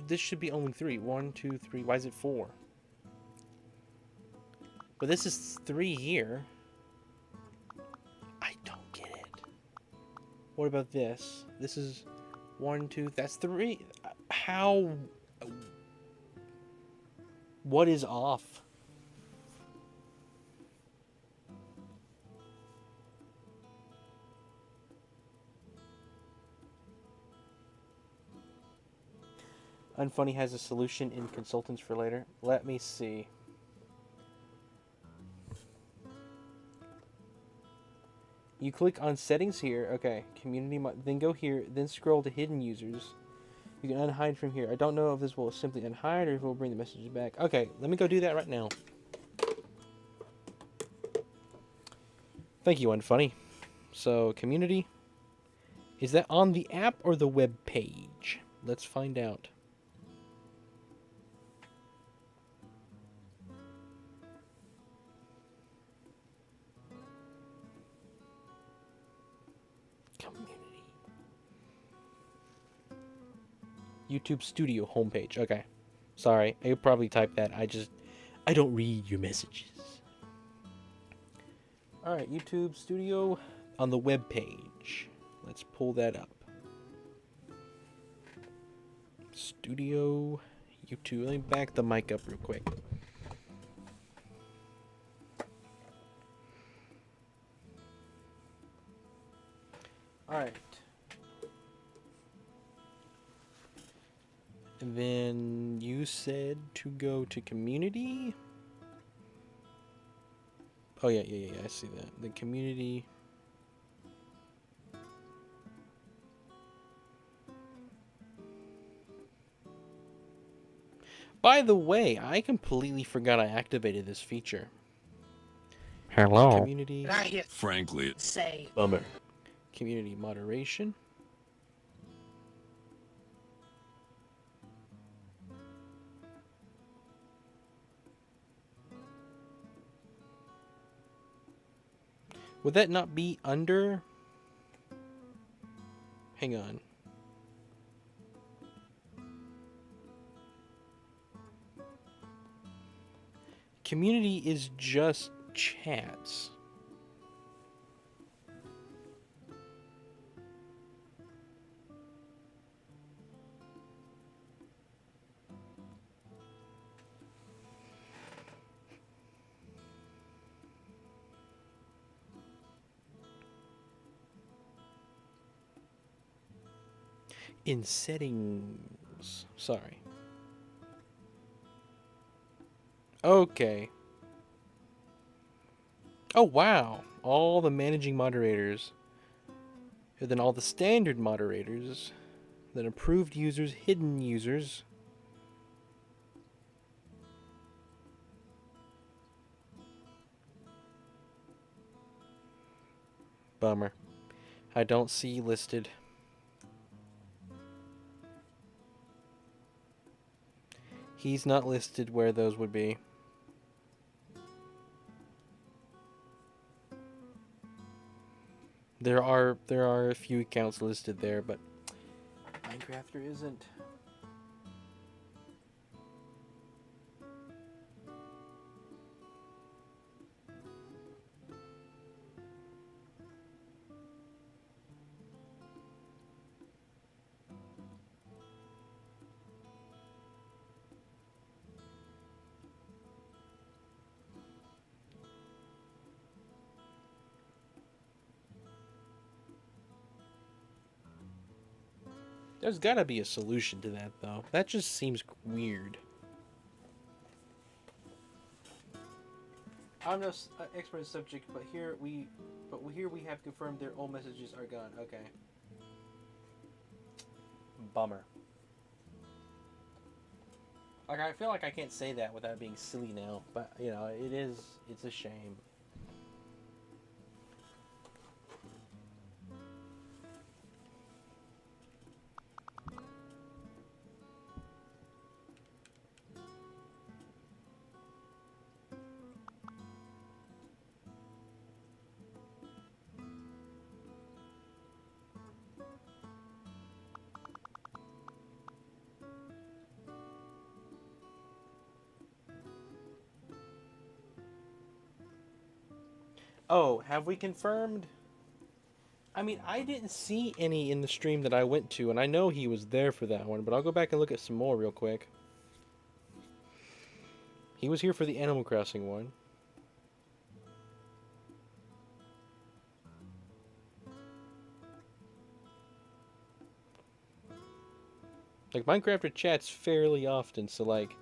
This should be only 3. 1, 2, 3. Why is it 4? But this is 3 here. I don't get it. What about this? This is 1, 2. That's 3. How? What is off? Unfunny has a solution in consultants for later. Let me see. You click on settings here. Okay, community. Then go here. Then scroll to hidden users. You can unhide from here. I don't know if this will simply unhide or if it will bring the messages back. Okay, let me go do that right now. Thank you, Unfunny. So, community. Is that on the app or the web page? Let's find out. Community. YouTube Studio homepage. Okay. Sorry, I could probably type that. I don't read your messages. Alright, YouTube Studio on the web page. Let's pull that up. Studio YouTube. Let me back the mic up real quick. Alright. And then you said to go to community. Oh, yeah, I see that. The community. By the way, I completely forgot I activated this feature.
Hello.
Community.
Frankly,
say
Bummer. Community moderation. Would that not be under? Hang on. Community is just chats. In settings. Sorry. Okay. Oh, wow. All the managing moderators. And then all the standard moderators. Then approved users, hidden users. Bummer. I don't see listed. He's not listed where those would be. There are a few accounts listed there, but Minecrafter isn't. There's gotta be a solution to that, though. That just seems weird. I'm no expert in the subject, but here we have confirmed their old messages are gone. Okay. Bummer. Like, I feel like I can't say that without being silly now, but you know, it's a shame. Oh, have we confirmed? I mean, I didn't see any in the stream that I went to, and I know he was there for that one, but I'll go back and look at some more real quick. He was here for the Animal Crossing one. Like, Minecrafter chats fairly often, so like...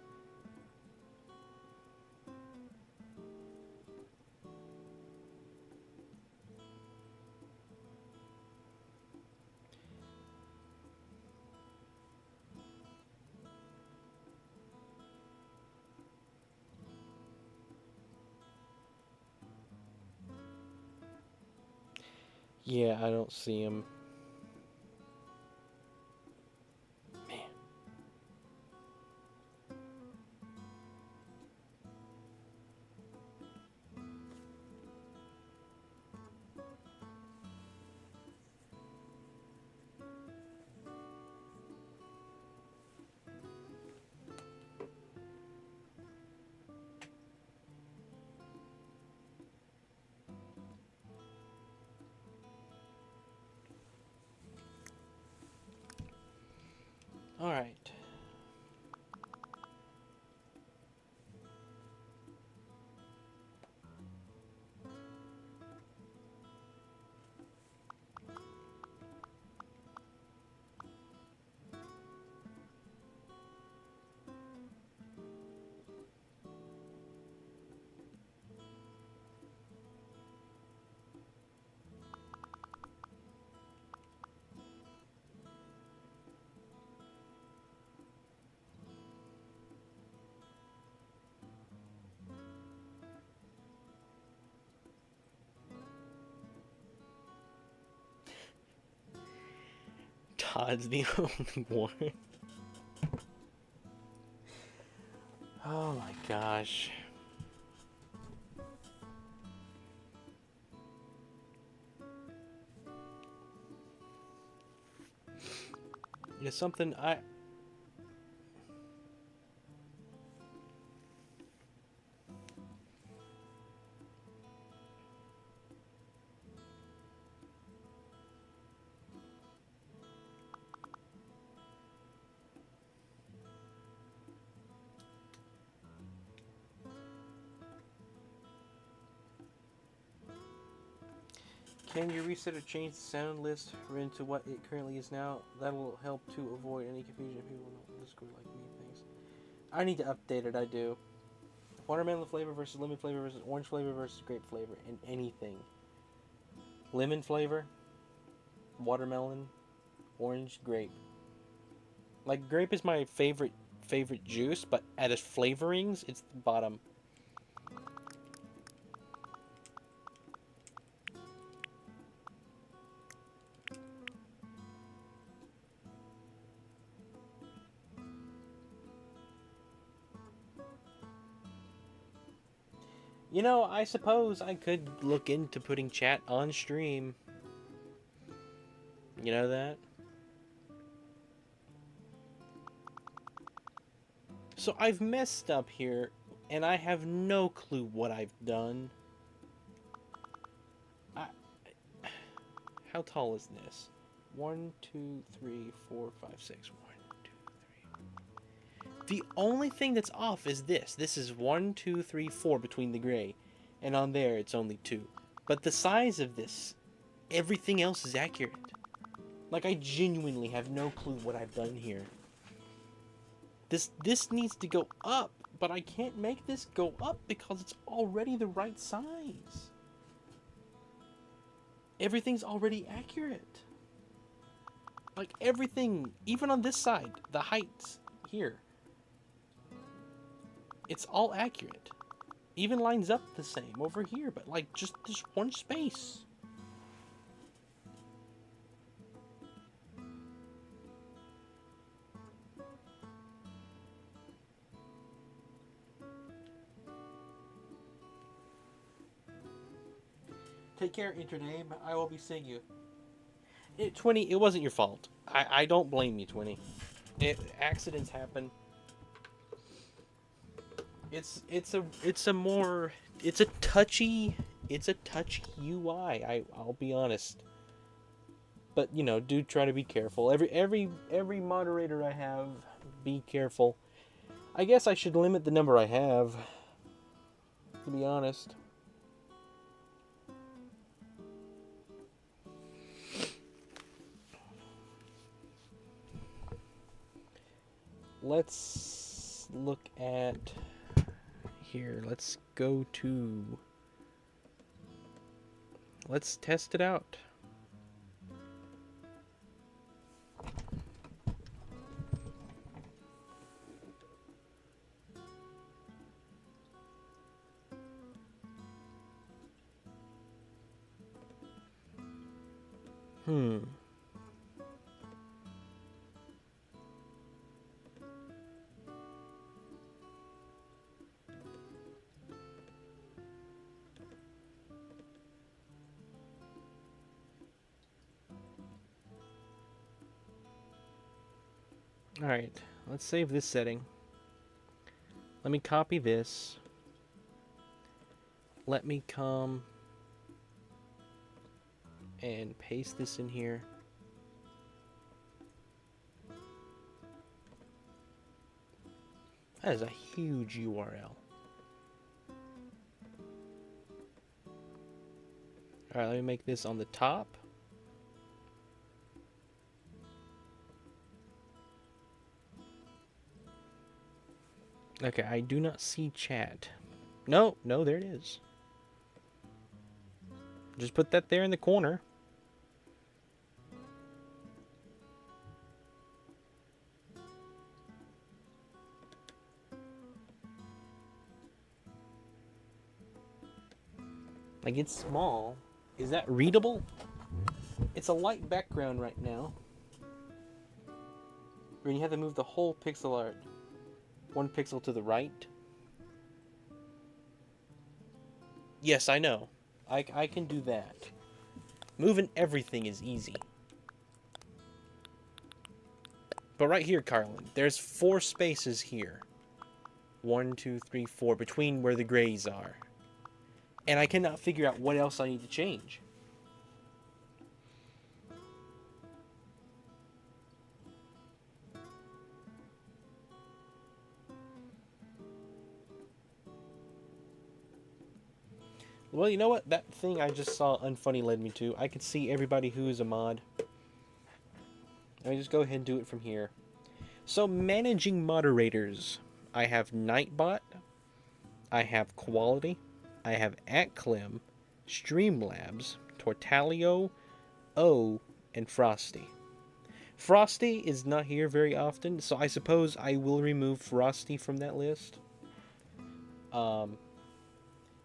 Yeah, I don't see him. Man. Alright. Todd's the only one. Oh my gosh. Yeah, something I... Can you reset or change the sound list into what it currently is now? That'll help to avoid any confusion if people don't Discord like me. Thanks. I need to update it, I do. Watermelon flavor versus lemon flavor versus orange flavor versus grape flavor in anything. Lemon flavor, watermelon, orange, grape. Like, grape is my favorite juice, but as flavorings, it's the bottom. You know, I suppose I could look into putting chat on stream. You know that? So I've messed up here, and I have no clue what I've done. How tall is this? 1, 2, 3, 4, 5, 6. 1, 2, 3. The only thing that's off is this. This is 1, 2, 3, 4 between the gray. And on there, it's only 2. But the size of this, everything else is accurate. Like, I genuinely have no clue what I've done here. This needs to go up, but I can't make this go up because it's already the right size. Everything's already accurate. Like, everything, even on this side, the heights here, it's all accurate. Even lines up the same over here, but like just this one space. Take care, Intername. I will be seeing you. 20, it wasn't your fault. I don't blame you, 20. Accidents happen. It's a more it's a touchy UI. I'll be honest. But you know, do try to be careful. Every moderator I have, be careful. I guess I should limit the number I have, to be honest. Let's look at here. Let's test it out. Alright, let's save this setting. Let me copy this. Let me come and paste this in here. That is a huge URL. Alright, let me make this on the top. Okay, I do not see chat. No, there it is. Just put that there in the corner. Like, it's small. Is that readable? It's a light background right now. Or you have to move the whole pixel art 1 pixel to the right. Yes, I know. I can do that. Moving everything is easy. But right here, Carlin, there's 4 spaces here. 1, 2, 3, 4, between where the grays are. And I cannot figure out what else I need to change. Well, you know what? That thing I just saw Unfunny led me to. I can see everybody who is a mod. Let me just go ahead and do it from here. So, managing moderators. I have Nightbot. I have Quality. I have AtClim, Streamlabs, Tortalio, O, and Frosty. Frosty is not here very often, so I suppose I will remove Frosty from that list.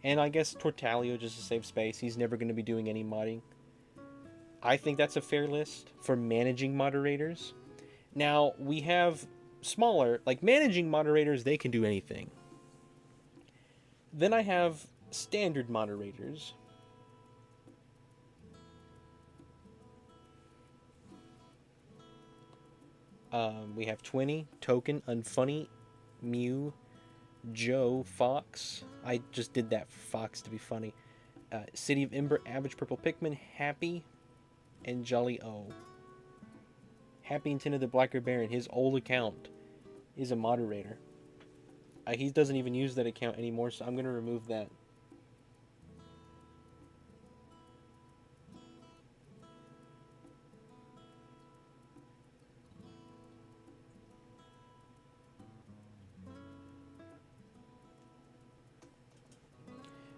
And I guess Tortalio, just to save space. He's never going to be doing any modding. I think that's a fair list for managing moderators. Now, we have smaller, like managing moderators, they can do anything. Then I have standard moderators. We have 20, Token, Unfunny, Mew, Joe, Fox. I just did that for Fox to be funny. City of Ember, Average Purple Pikmin, Happy, and Jolly O. Happy Intended the Blacker Baron, his old account, is a moderator. He doesn't even use that account anymore, so I'm going to remove that.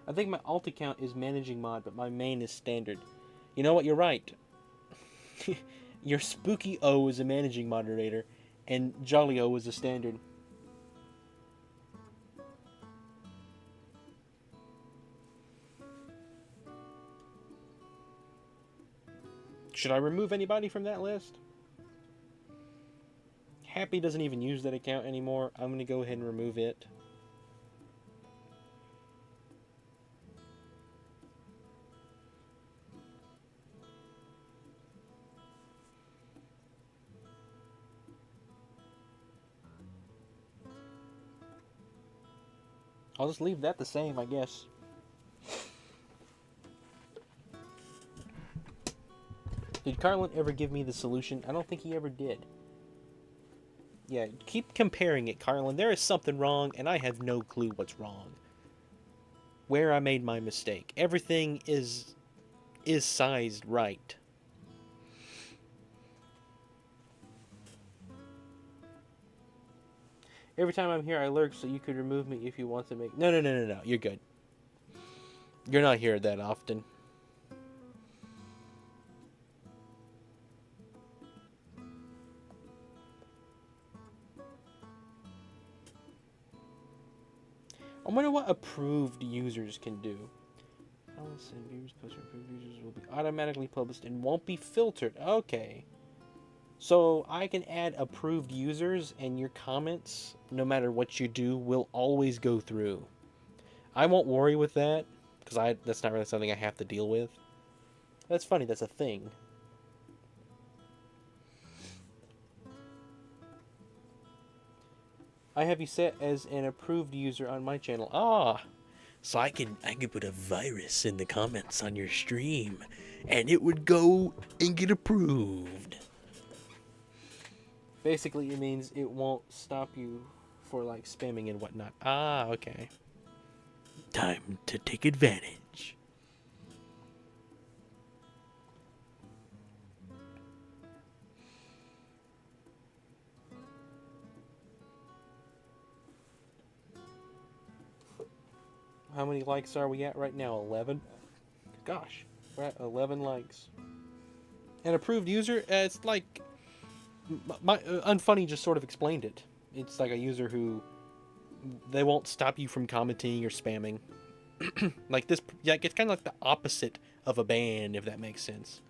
I think my alt account is managing mod, but my main is standard. You know what? You're right. Your Spooky O is a managing moderator, and Jolly O is a standard. Should I remove anybody from that list? Happy doesn't even use that account anymore. I'm going to go ahead and remove it. I'll just leave that the same, I guess. Did Carlin ever give me the solution? I don't think he ever did. Yeah, keep comparing it, Carlin. There is something wrong, and I have no clue what's wrong. Where I made my mistake. Everything is sized right. Every time I'm here, I lurk, so you could remove me if you want to make... No. You're good. You're not here that often. I wonder what approved users can do. Comments and views posted approved users will be automatically published and won't be filtered. Okay. So I can add approved users, and your comments, no matter what you do, will always go through. I won't worry with that, because that's not really something I have to deal with. That's funny, that's a thing. I have you set as an approved user on my channel. Ah! So I can put a virus in the comments on your stream, and it would go and get approved. Basically, it means it won't stop you for, like, spamming and whatnot. Ah, okay. Time to take advantage. How many likes are we at right now? 11? Gosh, we're at 11 likes. An approved user, it's like... Unfunny just sort of explained it. It's like a user who... They won't stop you from commenting or spamming. Like this... Yeah, it's kind of like the opposite of a ban, if that makes sense.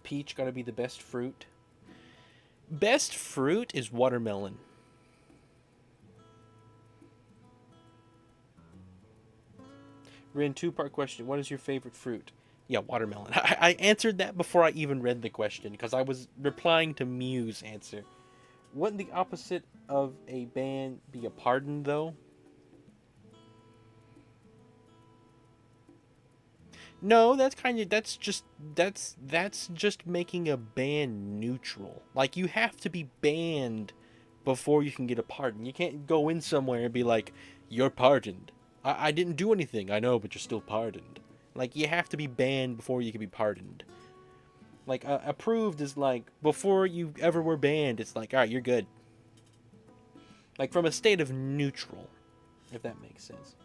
Peach gotta be the best fruit. Best fruit is watermelon. Rin, two-part question. What is your favorite fruit? Yeah, watermelon. I answered that before I even read the question, because I was replying to Mew's answer. Wouldn't the opposite of a ban be a pardon, though? No, that's just making a ban neutral. Like, you have to be banned before you can get a pardon. You can't go in somewhere and be like, you're pardoned. I didn't do anything. I know, but you're still pardoned. Like, you have to be banned before you can be pardoned. Like, approved is like, before you ever were banned, it's like, alright, you're good. Like, from a state of neutral, if that makes sense.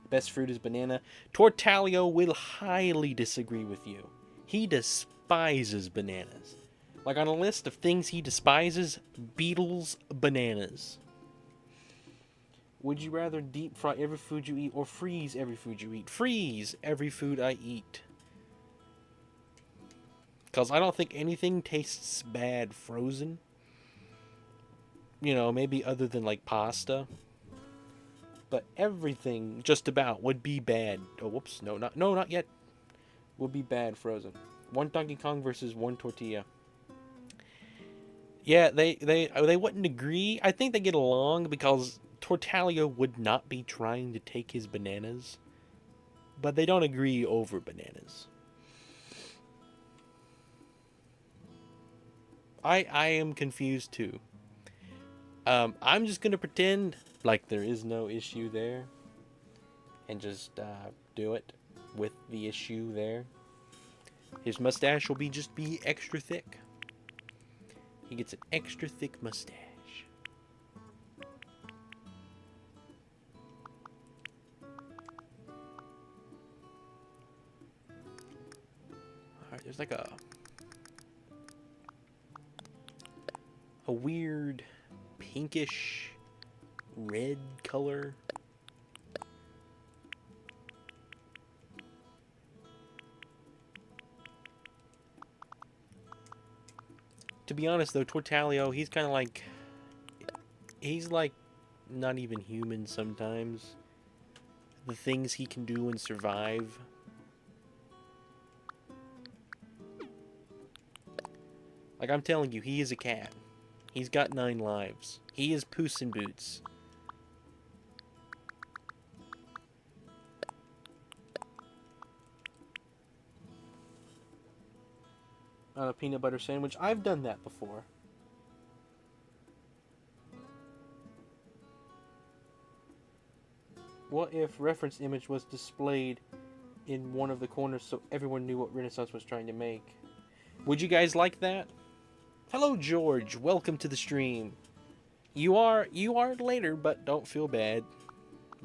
Best fruit is banana. Tortalio will highly disagree with you. He despises bananas. Like, on a list of things he despises, beetles, bananas. Would you rather deep fry every food you eat or freeze every food you eat? Freeze every food I eat. Because I don't think anything tastes bad frozen. You know, maybe other than, like, pasta. But everything, just about, would be bad. Oh, whoops. No, not yet. Would be bad frozen. One Donkey Kong versus one tortilla. Yeah, they wouldn't agree. I think they get along because Tortalio would not be trying to take his bananas. But they don't agree over bananas. I am confused too. I'm just going to pretend like there is no issue there. And just do it with the issue there. His mustache will be extra thick. He gets an extra thick mustache. There's like a weird pinkish red color. To be honest though, Tortalio, he's like not even human sometimes. The things he can do and survive. Like I'm telling you, he is a cat. He's got 9 lives. He is Puss in Boots. On a peanut butter sandwich. I've done that before. What if reference image was displayed in one of the corners so everyone knew what Renaissance was trying to make? Would you guys like that? Hello, George. Welcome to the stream. You are later, but don't feel bad.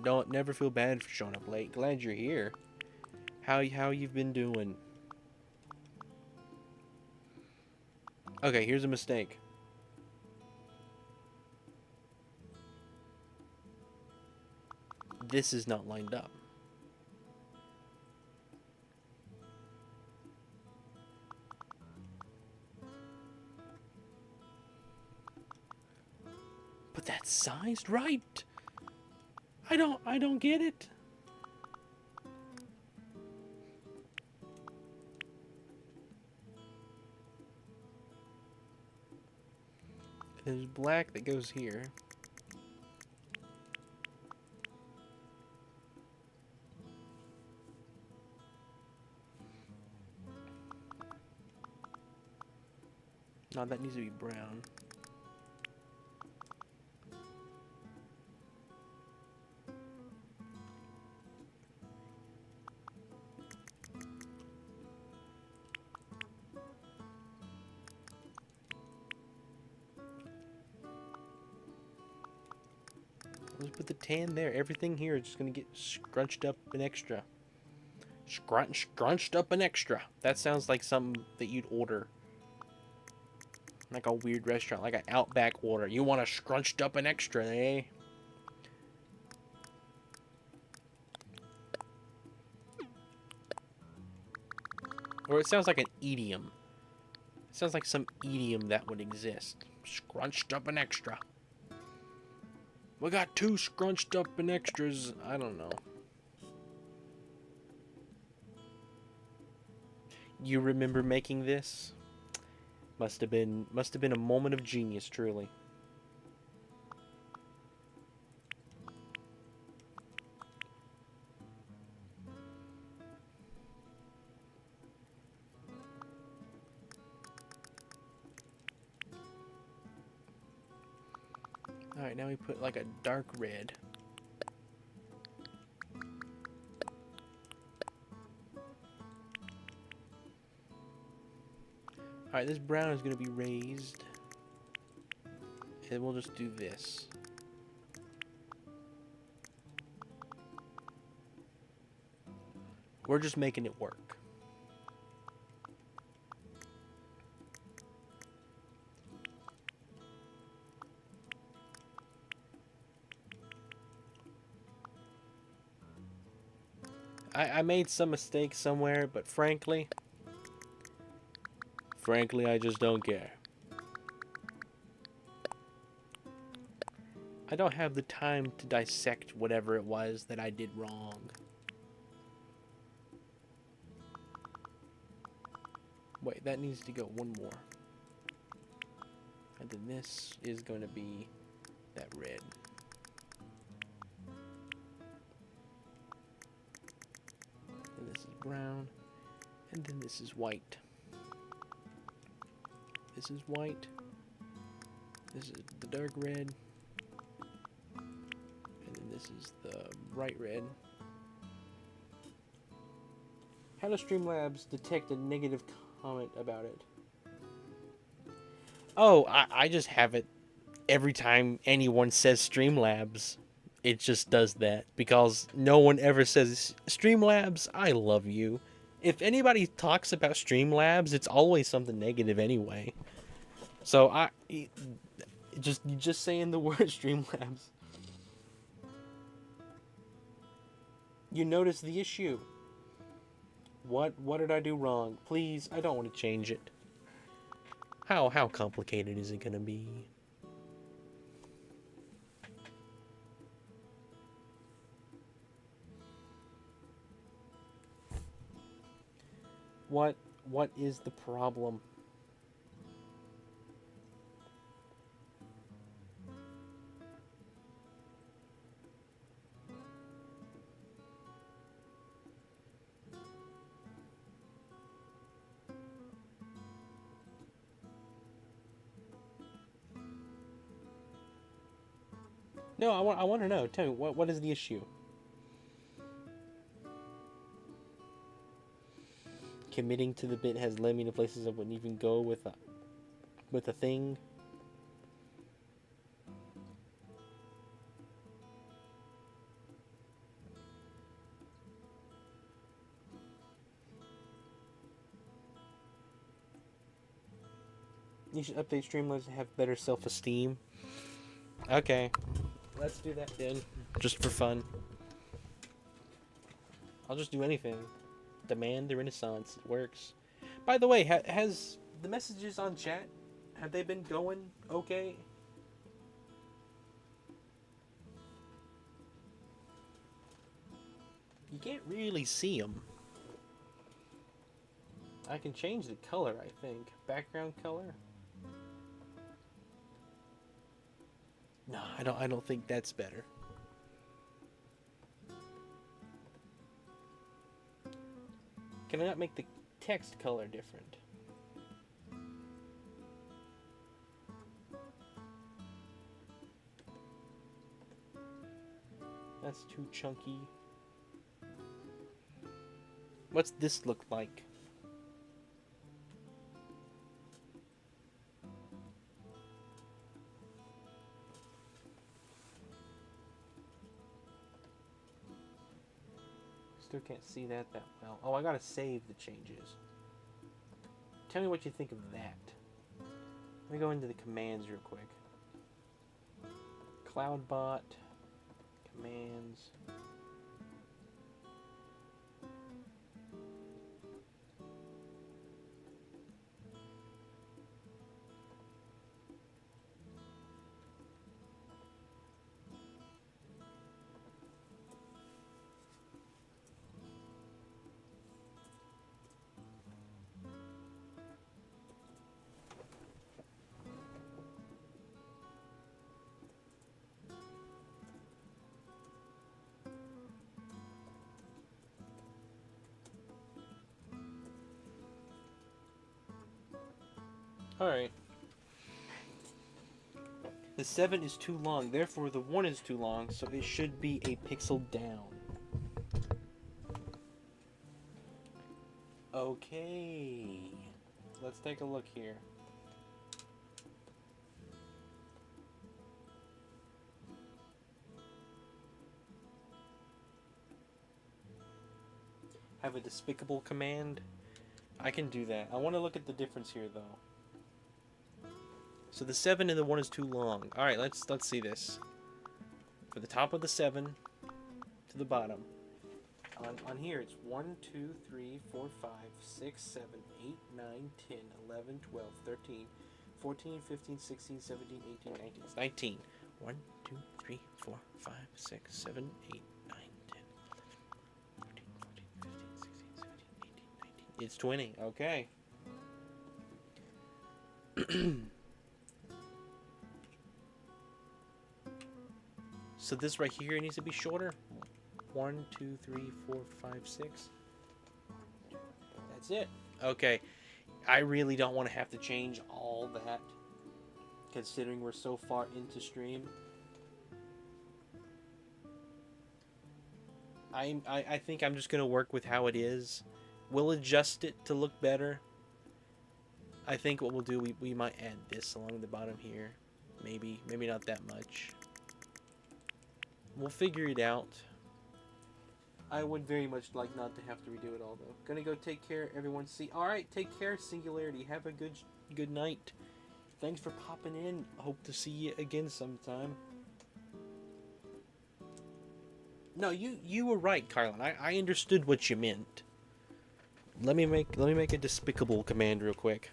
Don't never feel bad for showing up late. Glad you're here. How you've been doing? Okay, here's a mistake. This is not lined up. But that's sized right. I don't get it. There's black that goes here. No, that needs to be brown. Let's put the tan there. Everything here is just gonna get scrunched up an extra. Scrunched up an extra. That sounds like something that you'd order. Like a weird restaurant, like an Outback order. You want a scrunched up an extra, eh? Or it sounds like an idiom. It sounds like some idiom that would exist. Scrunched up an extra. We got 2 scrunched up and extras. I don't know. You remember making this? Must have been a moment of genius, truly. Alright, now we put like a dark red. Alright, this brown is going to be raised. And we'll just do this. We're just making it work. I made some mistakes somewhere, but frankly, I just don't care. I don't have the time to dissect whatever it was that I did wrong. Wait, that needs to go one more. And then this is going to be that red. And this is brown. And then this is white. This is white. This is the dark red. And then this is the bright red. How does Streamlabs detect a negative comment about it? Oh, I just have it every time anyone says Streamlabs. It just does that because no one ever says Streamlabs, I love you. If anybody talks about Streamlabs, it's always something negative anyway. So just saying the word Streamlabs, you notice the issue. What did I do wrong? Please, I don't want to change it. How complicated is it gonna be? What is the problem? No, I want to know. Tell me what is the issue? Committing to the bit has led me to places I wouldn't even go with a thing. You should update Streamlabs to have better self-esteem. Okay, let's do that then, just for fun. I'll just do anything. Demand the Renaissance. It works. By the way, has the messages on chat, have they been going okay? You can't really see them. I can change the color, I think. Background color. No, I don't think that's better. Can I not make the text color different? That's too chunky. What's this look like? Still can't see that well. Oh, I gotta save the changes. Tell me what you think of that. Let me go into the commands real quick. Cloudbot, commands. Alright. The 7 is too long, therefore the 1 is too long, so it should be a pixel down. Okay. Let's take a look here. Have a despicable command? I can do that. I want to look at the difference here, though. So the 7 and the 1 is too long. Alright, let's see this. For the top of the 7 to the bottom. On here, it's 1, 2, 3, 4, 5, 6, 7, 8, 9, 10, 11, 12, 13, 14, 15, 16, 17, 18, 19. It's 19. 1, 2, 3, 4, 5, 6, 7, 8, 9, 10, 11, 13, 14, 15, 16, 17, 18, 19. It's 20. Okay. So this right here needs to be shorter. 1, 2, 3, 4, 5, 6. That's it. Okay. I really don't want to have to change all that, considering we're so far into stream. I think I'm just going to work with how it is. We'll adjust it to look better. I think what we'll do, we might add this along the bottom here. Maybe not that much. We'll figure it out. I would very much like not to have to redo it all, though. Gonna go take care, everyone. See, all right, take care, Singularity. Have a good night. Thanks for popping in. Hope to see you again sometime. No, you were right, Carlin. I understood what you meant. Let me make a despicable command real quick.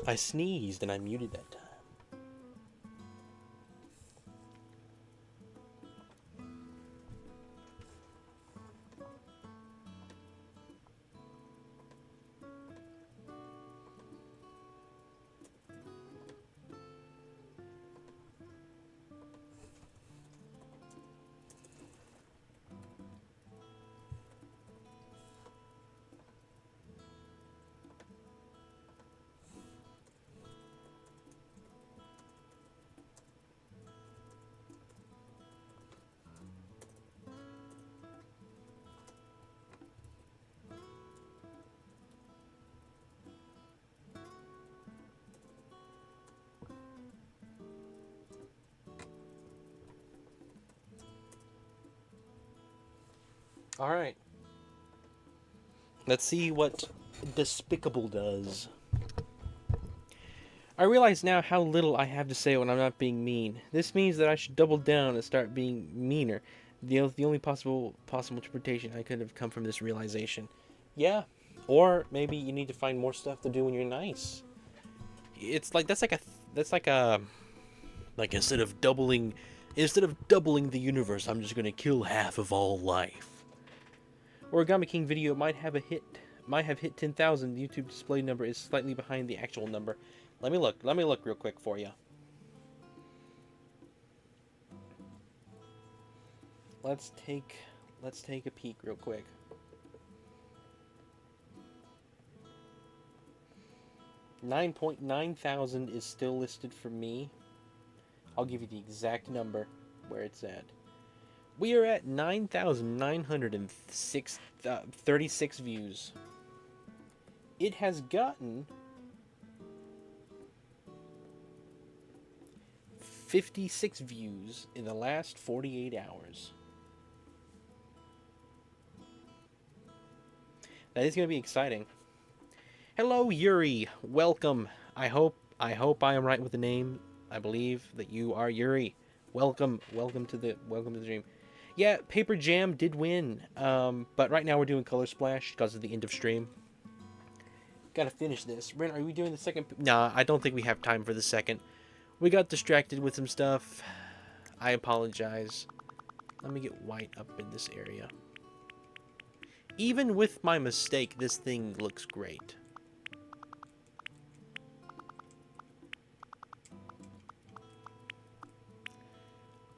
I sneezed and I muted that time. All right. Let's see what despicable does. I realize now how little I have to say when I'm not being mean. This means that I should double down and start being meaner. The only possible interpretation I could have come from this realization. Yeah, or maybe you need to find more stuff to do when you're nice. It's like that's like a like instead of doubling the universe, I'm just gonna kill half of all life. Origami King video might have hit 10,000. The YouTube display number is slightly behind the actual number. Let me look real quick for you. Let's take a peek real quick. $9.9 thousand is still listed for me. I'll give you the exact number where it's at. We are at 9,936 views. It has gotten 56 views in the last 48 hours. That is going to be exciting. Hello, Yuri. Welcome. I hope I am right with the name. I believe that you are Yuri. Welcome to the stream. Yeah, Paper Jam did win. But right now we're doing Color Splash because of the end of stream. Gotta finish this. Ren, are we doing the second? Nah, I don't think we have time for the second. We got distracted with some stuff. I apologize. Let me get white up in this area. Even with my mistake, this thing looks great.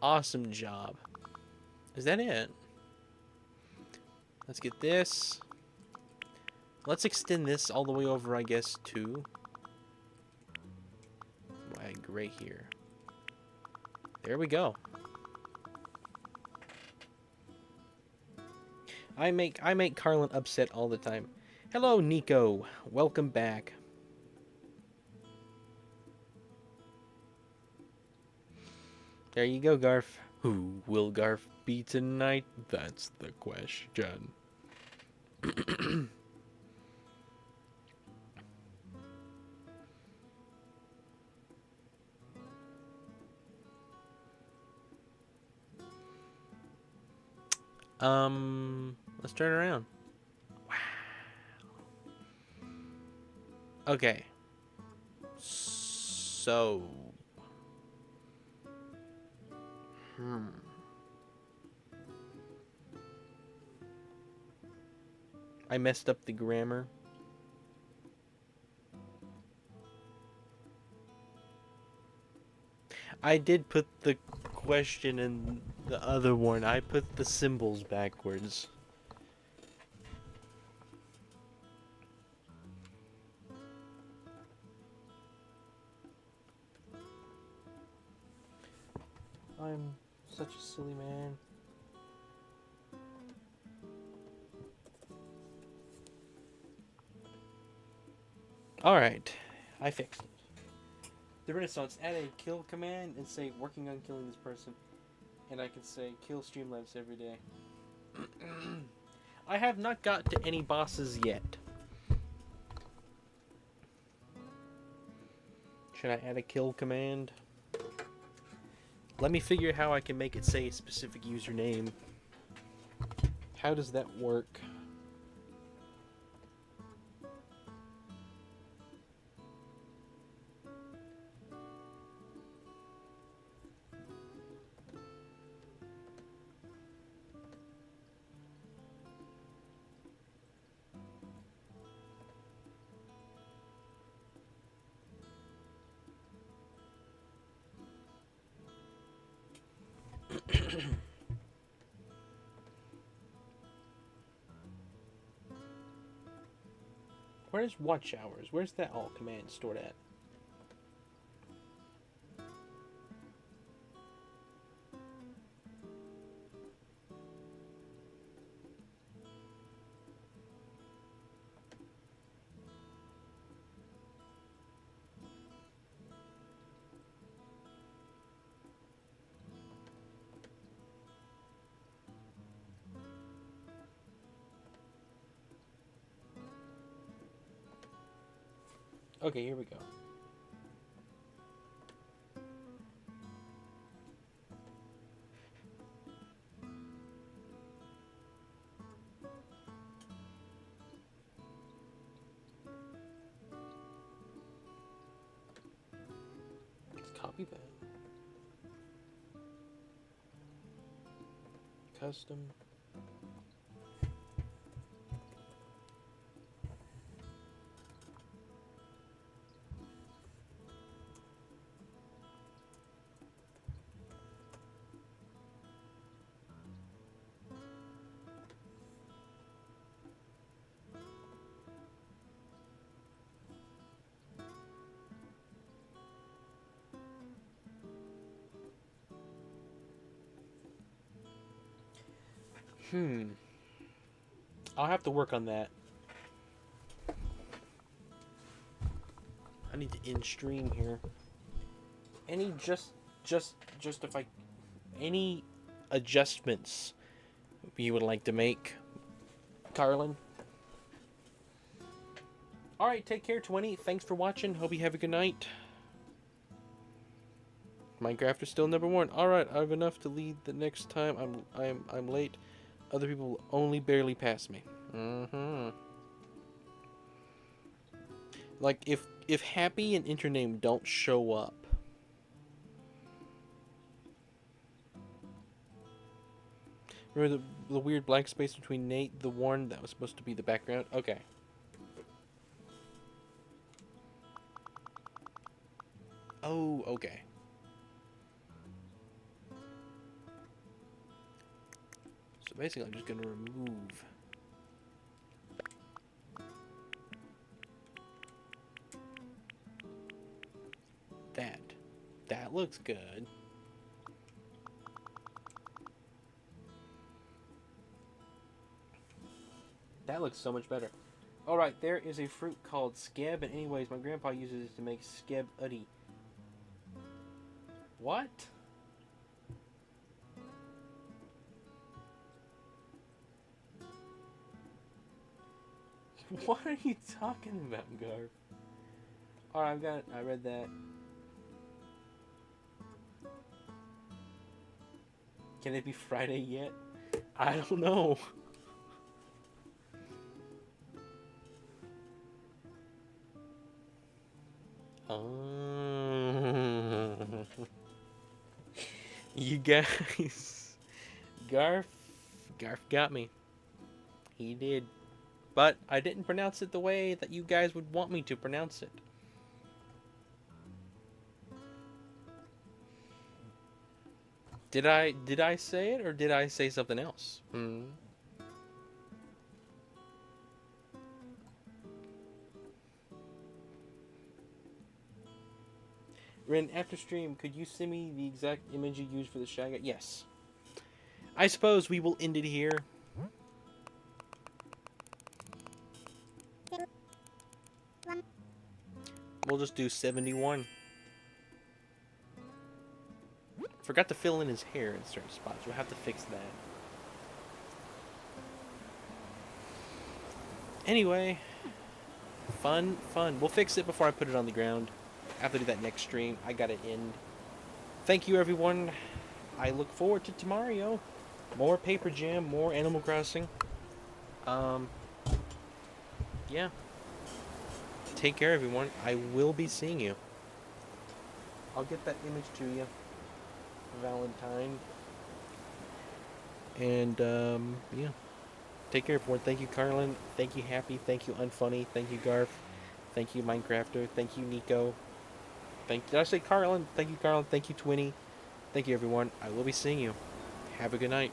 Awesome job. Is that it? Let's get this. Let's extend this all the way over, I guess, to my gray here. There we go. I make Carlin upset all the time. Hello, Nico. Welcome back. There you go, Garf. Who will Garf be tonight? That's the question. Let's turn around. Wow. Okay. So. I messed up the grammar. I did put the question in the other one. I put the symbols backwards. I'm such a silly man. Alright. I fixed it. The Renaissance, add a kill command and say working on killing this person. And I can say kill Streamlabs every day. I have not got to any bosses yet. Should I add a kill command? Let me figure how I can make it say a specific username. How does that work? Where's watch hours? Where's that all command stored at? Okay, here we go. Let's copy that. Custom. I'll have to work on that. I need to end stream here. Any if I any adjustments you would like to make, Carlin? Alright, take care, 20. Thanks for watching. Hope you have a good night. Minecraft is still #1. Alright, I have enough to lead the next time I'm late. Other people will only barely pass me. Like if Happy and Intername don't show up. Remember the weird blank space between Nate, the Warren, that was supposed to be the background? Okay. Oh, okay. So basically, I'm just going to remove that. That looks good. That looks so much better. Alright, there is a fruit called skeb, and anyways, my grandpa uses it to make skeb uddy. What? What are you talking about, Garf? Alright, I read that. Can it be Friday yet? I don't know. You guys. Garf got me. He did. But I didn't pronounce it the way that you guys would want me to pronounce it. Did I say it, or did I say something else? Ren, after stream, could you send me the exact image you used for the Shaggy? Yes. I suppose we will end it here. We'll just do 71. Forgot to fill in his hair in certain spots. We'll have to fix that. Anyway, fun. We'll fix it before I put it on the ground. After I do that next stream, I gotta end. Thank you, everyone. I look forward to tomorrow. More Paper Jam, more Animal Crossing. Yeah. Take care, everyone. I will be seeing you. I'll get that image to you. Valentine. And, yeah. Take care, everyone. Thank you, Carlin. Thank you, Happy. Thank you, Unfunny. Thank you, Garth. Thank you, Minecrafter. Thank you, Nico. Did I say Carlin? Thank you, Carlin. Thank you, Twinny. Thank you, everyone. I will be seeing you. Have a good night.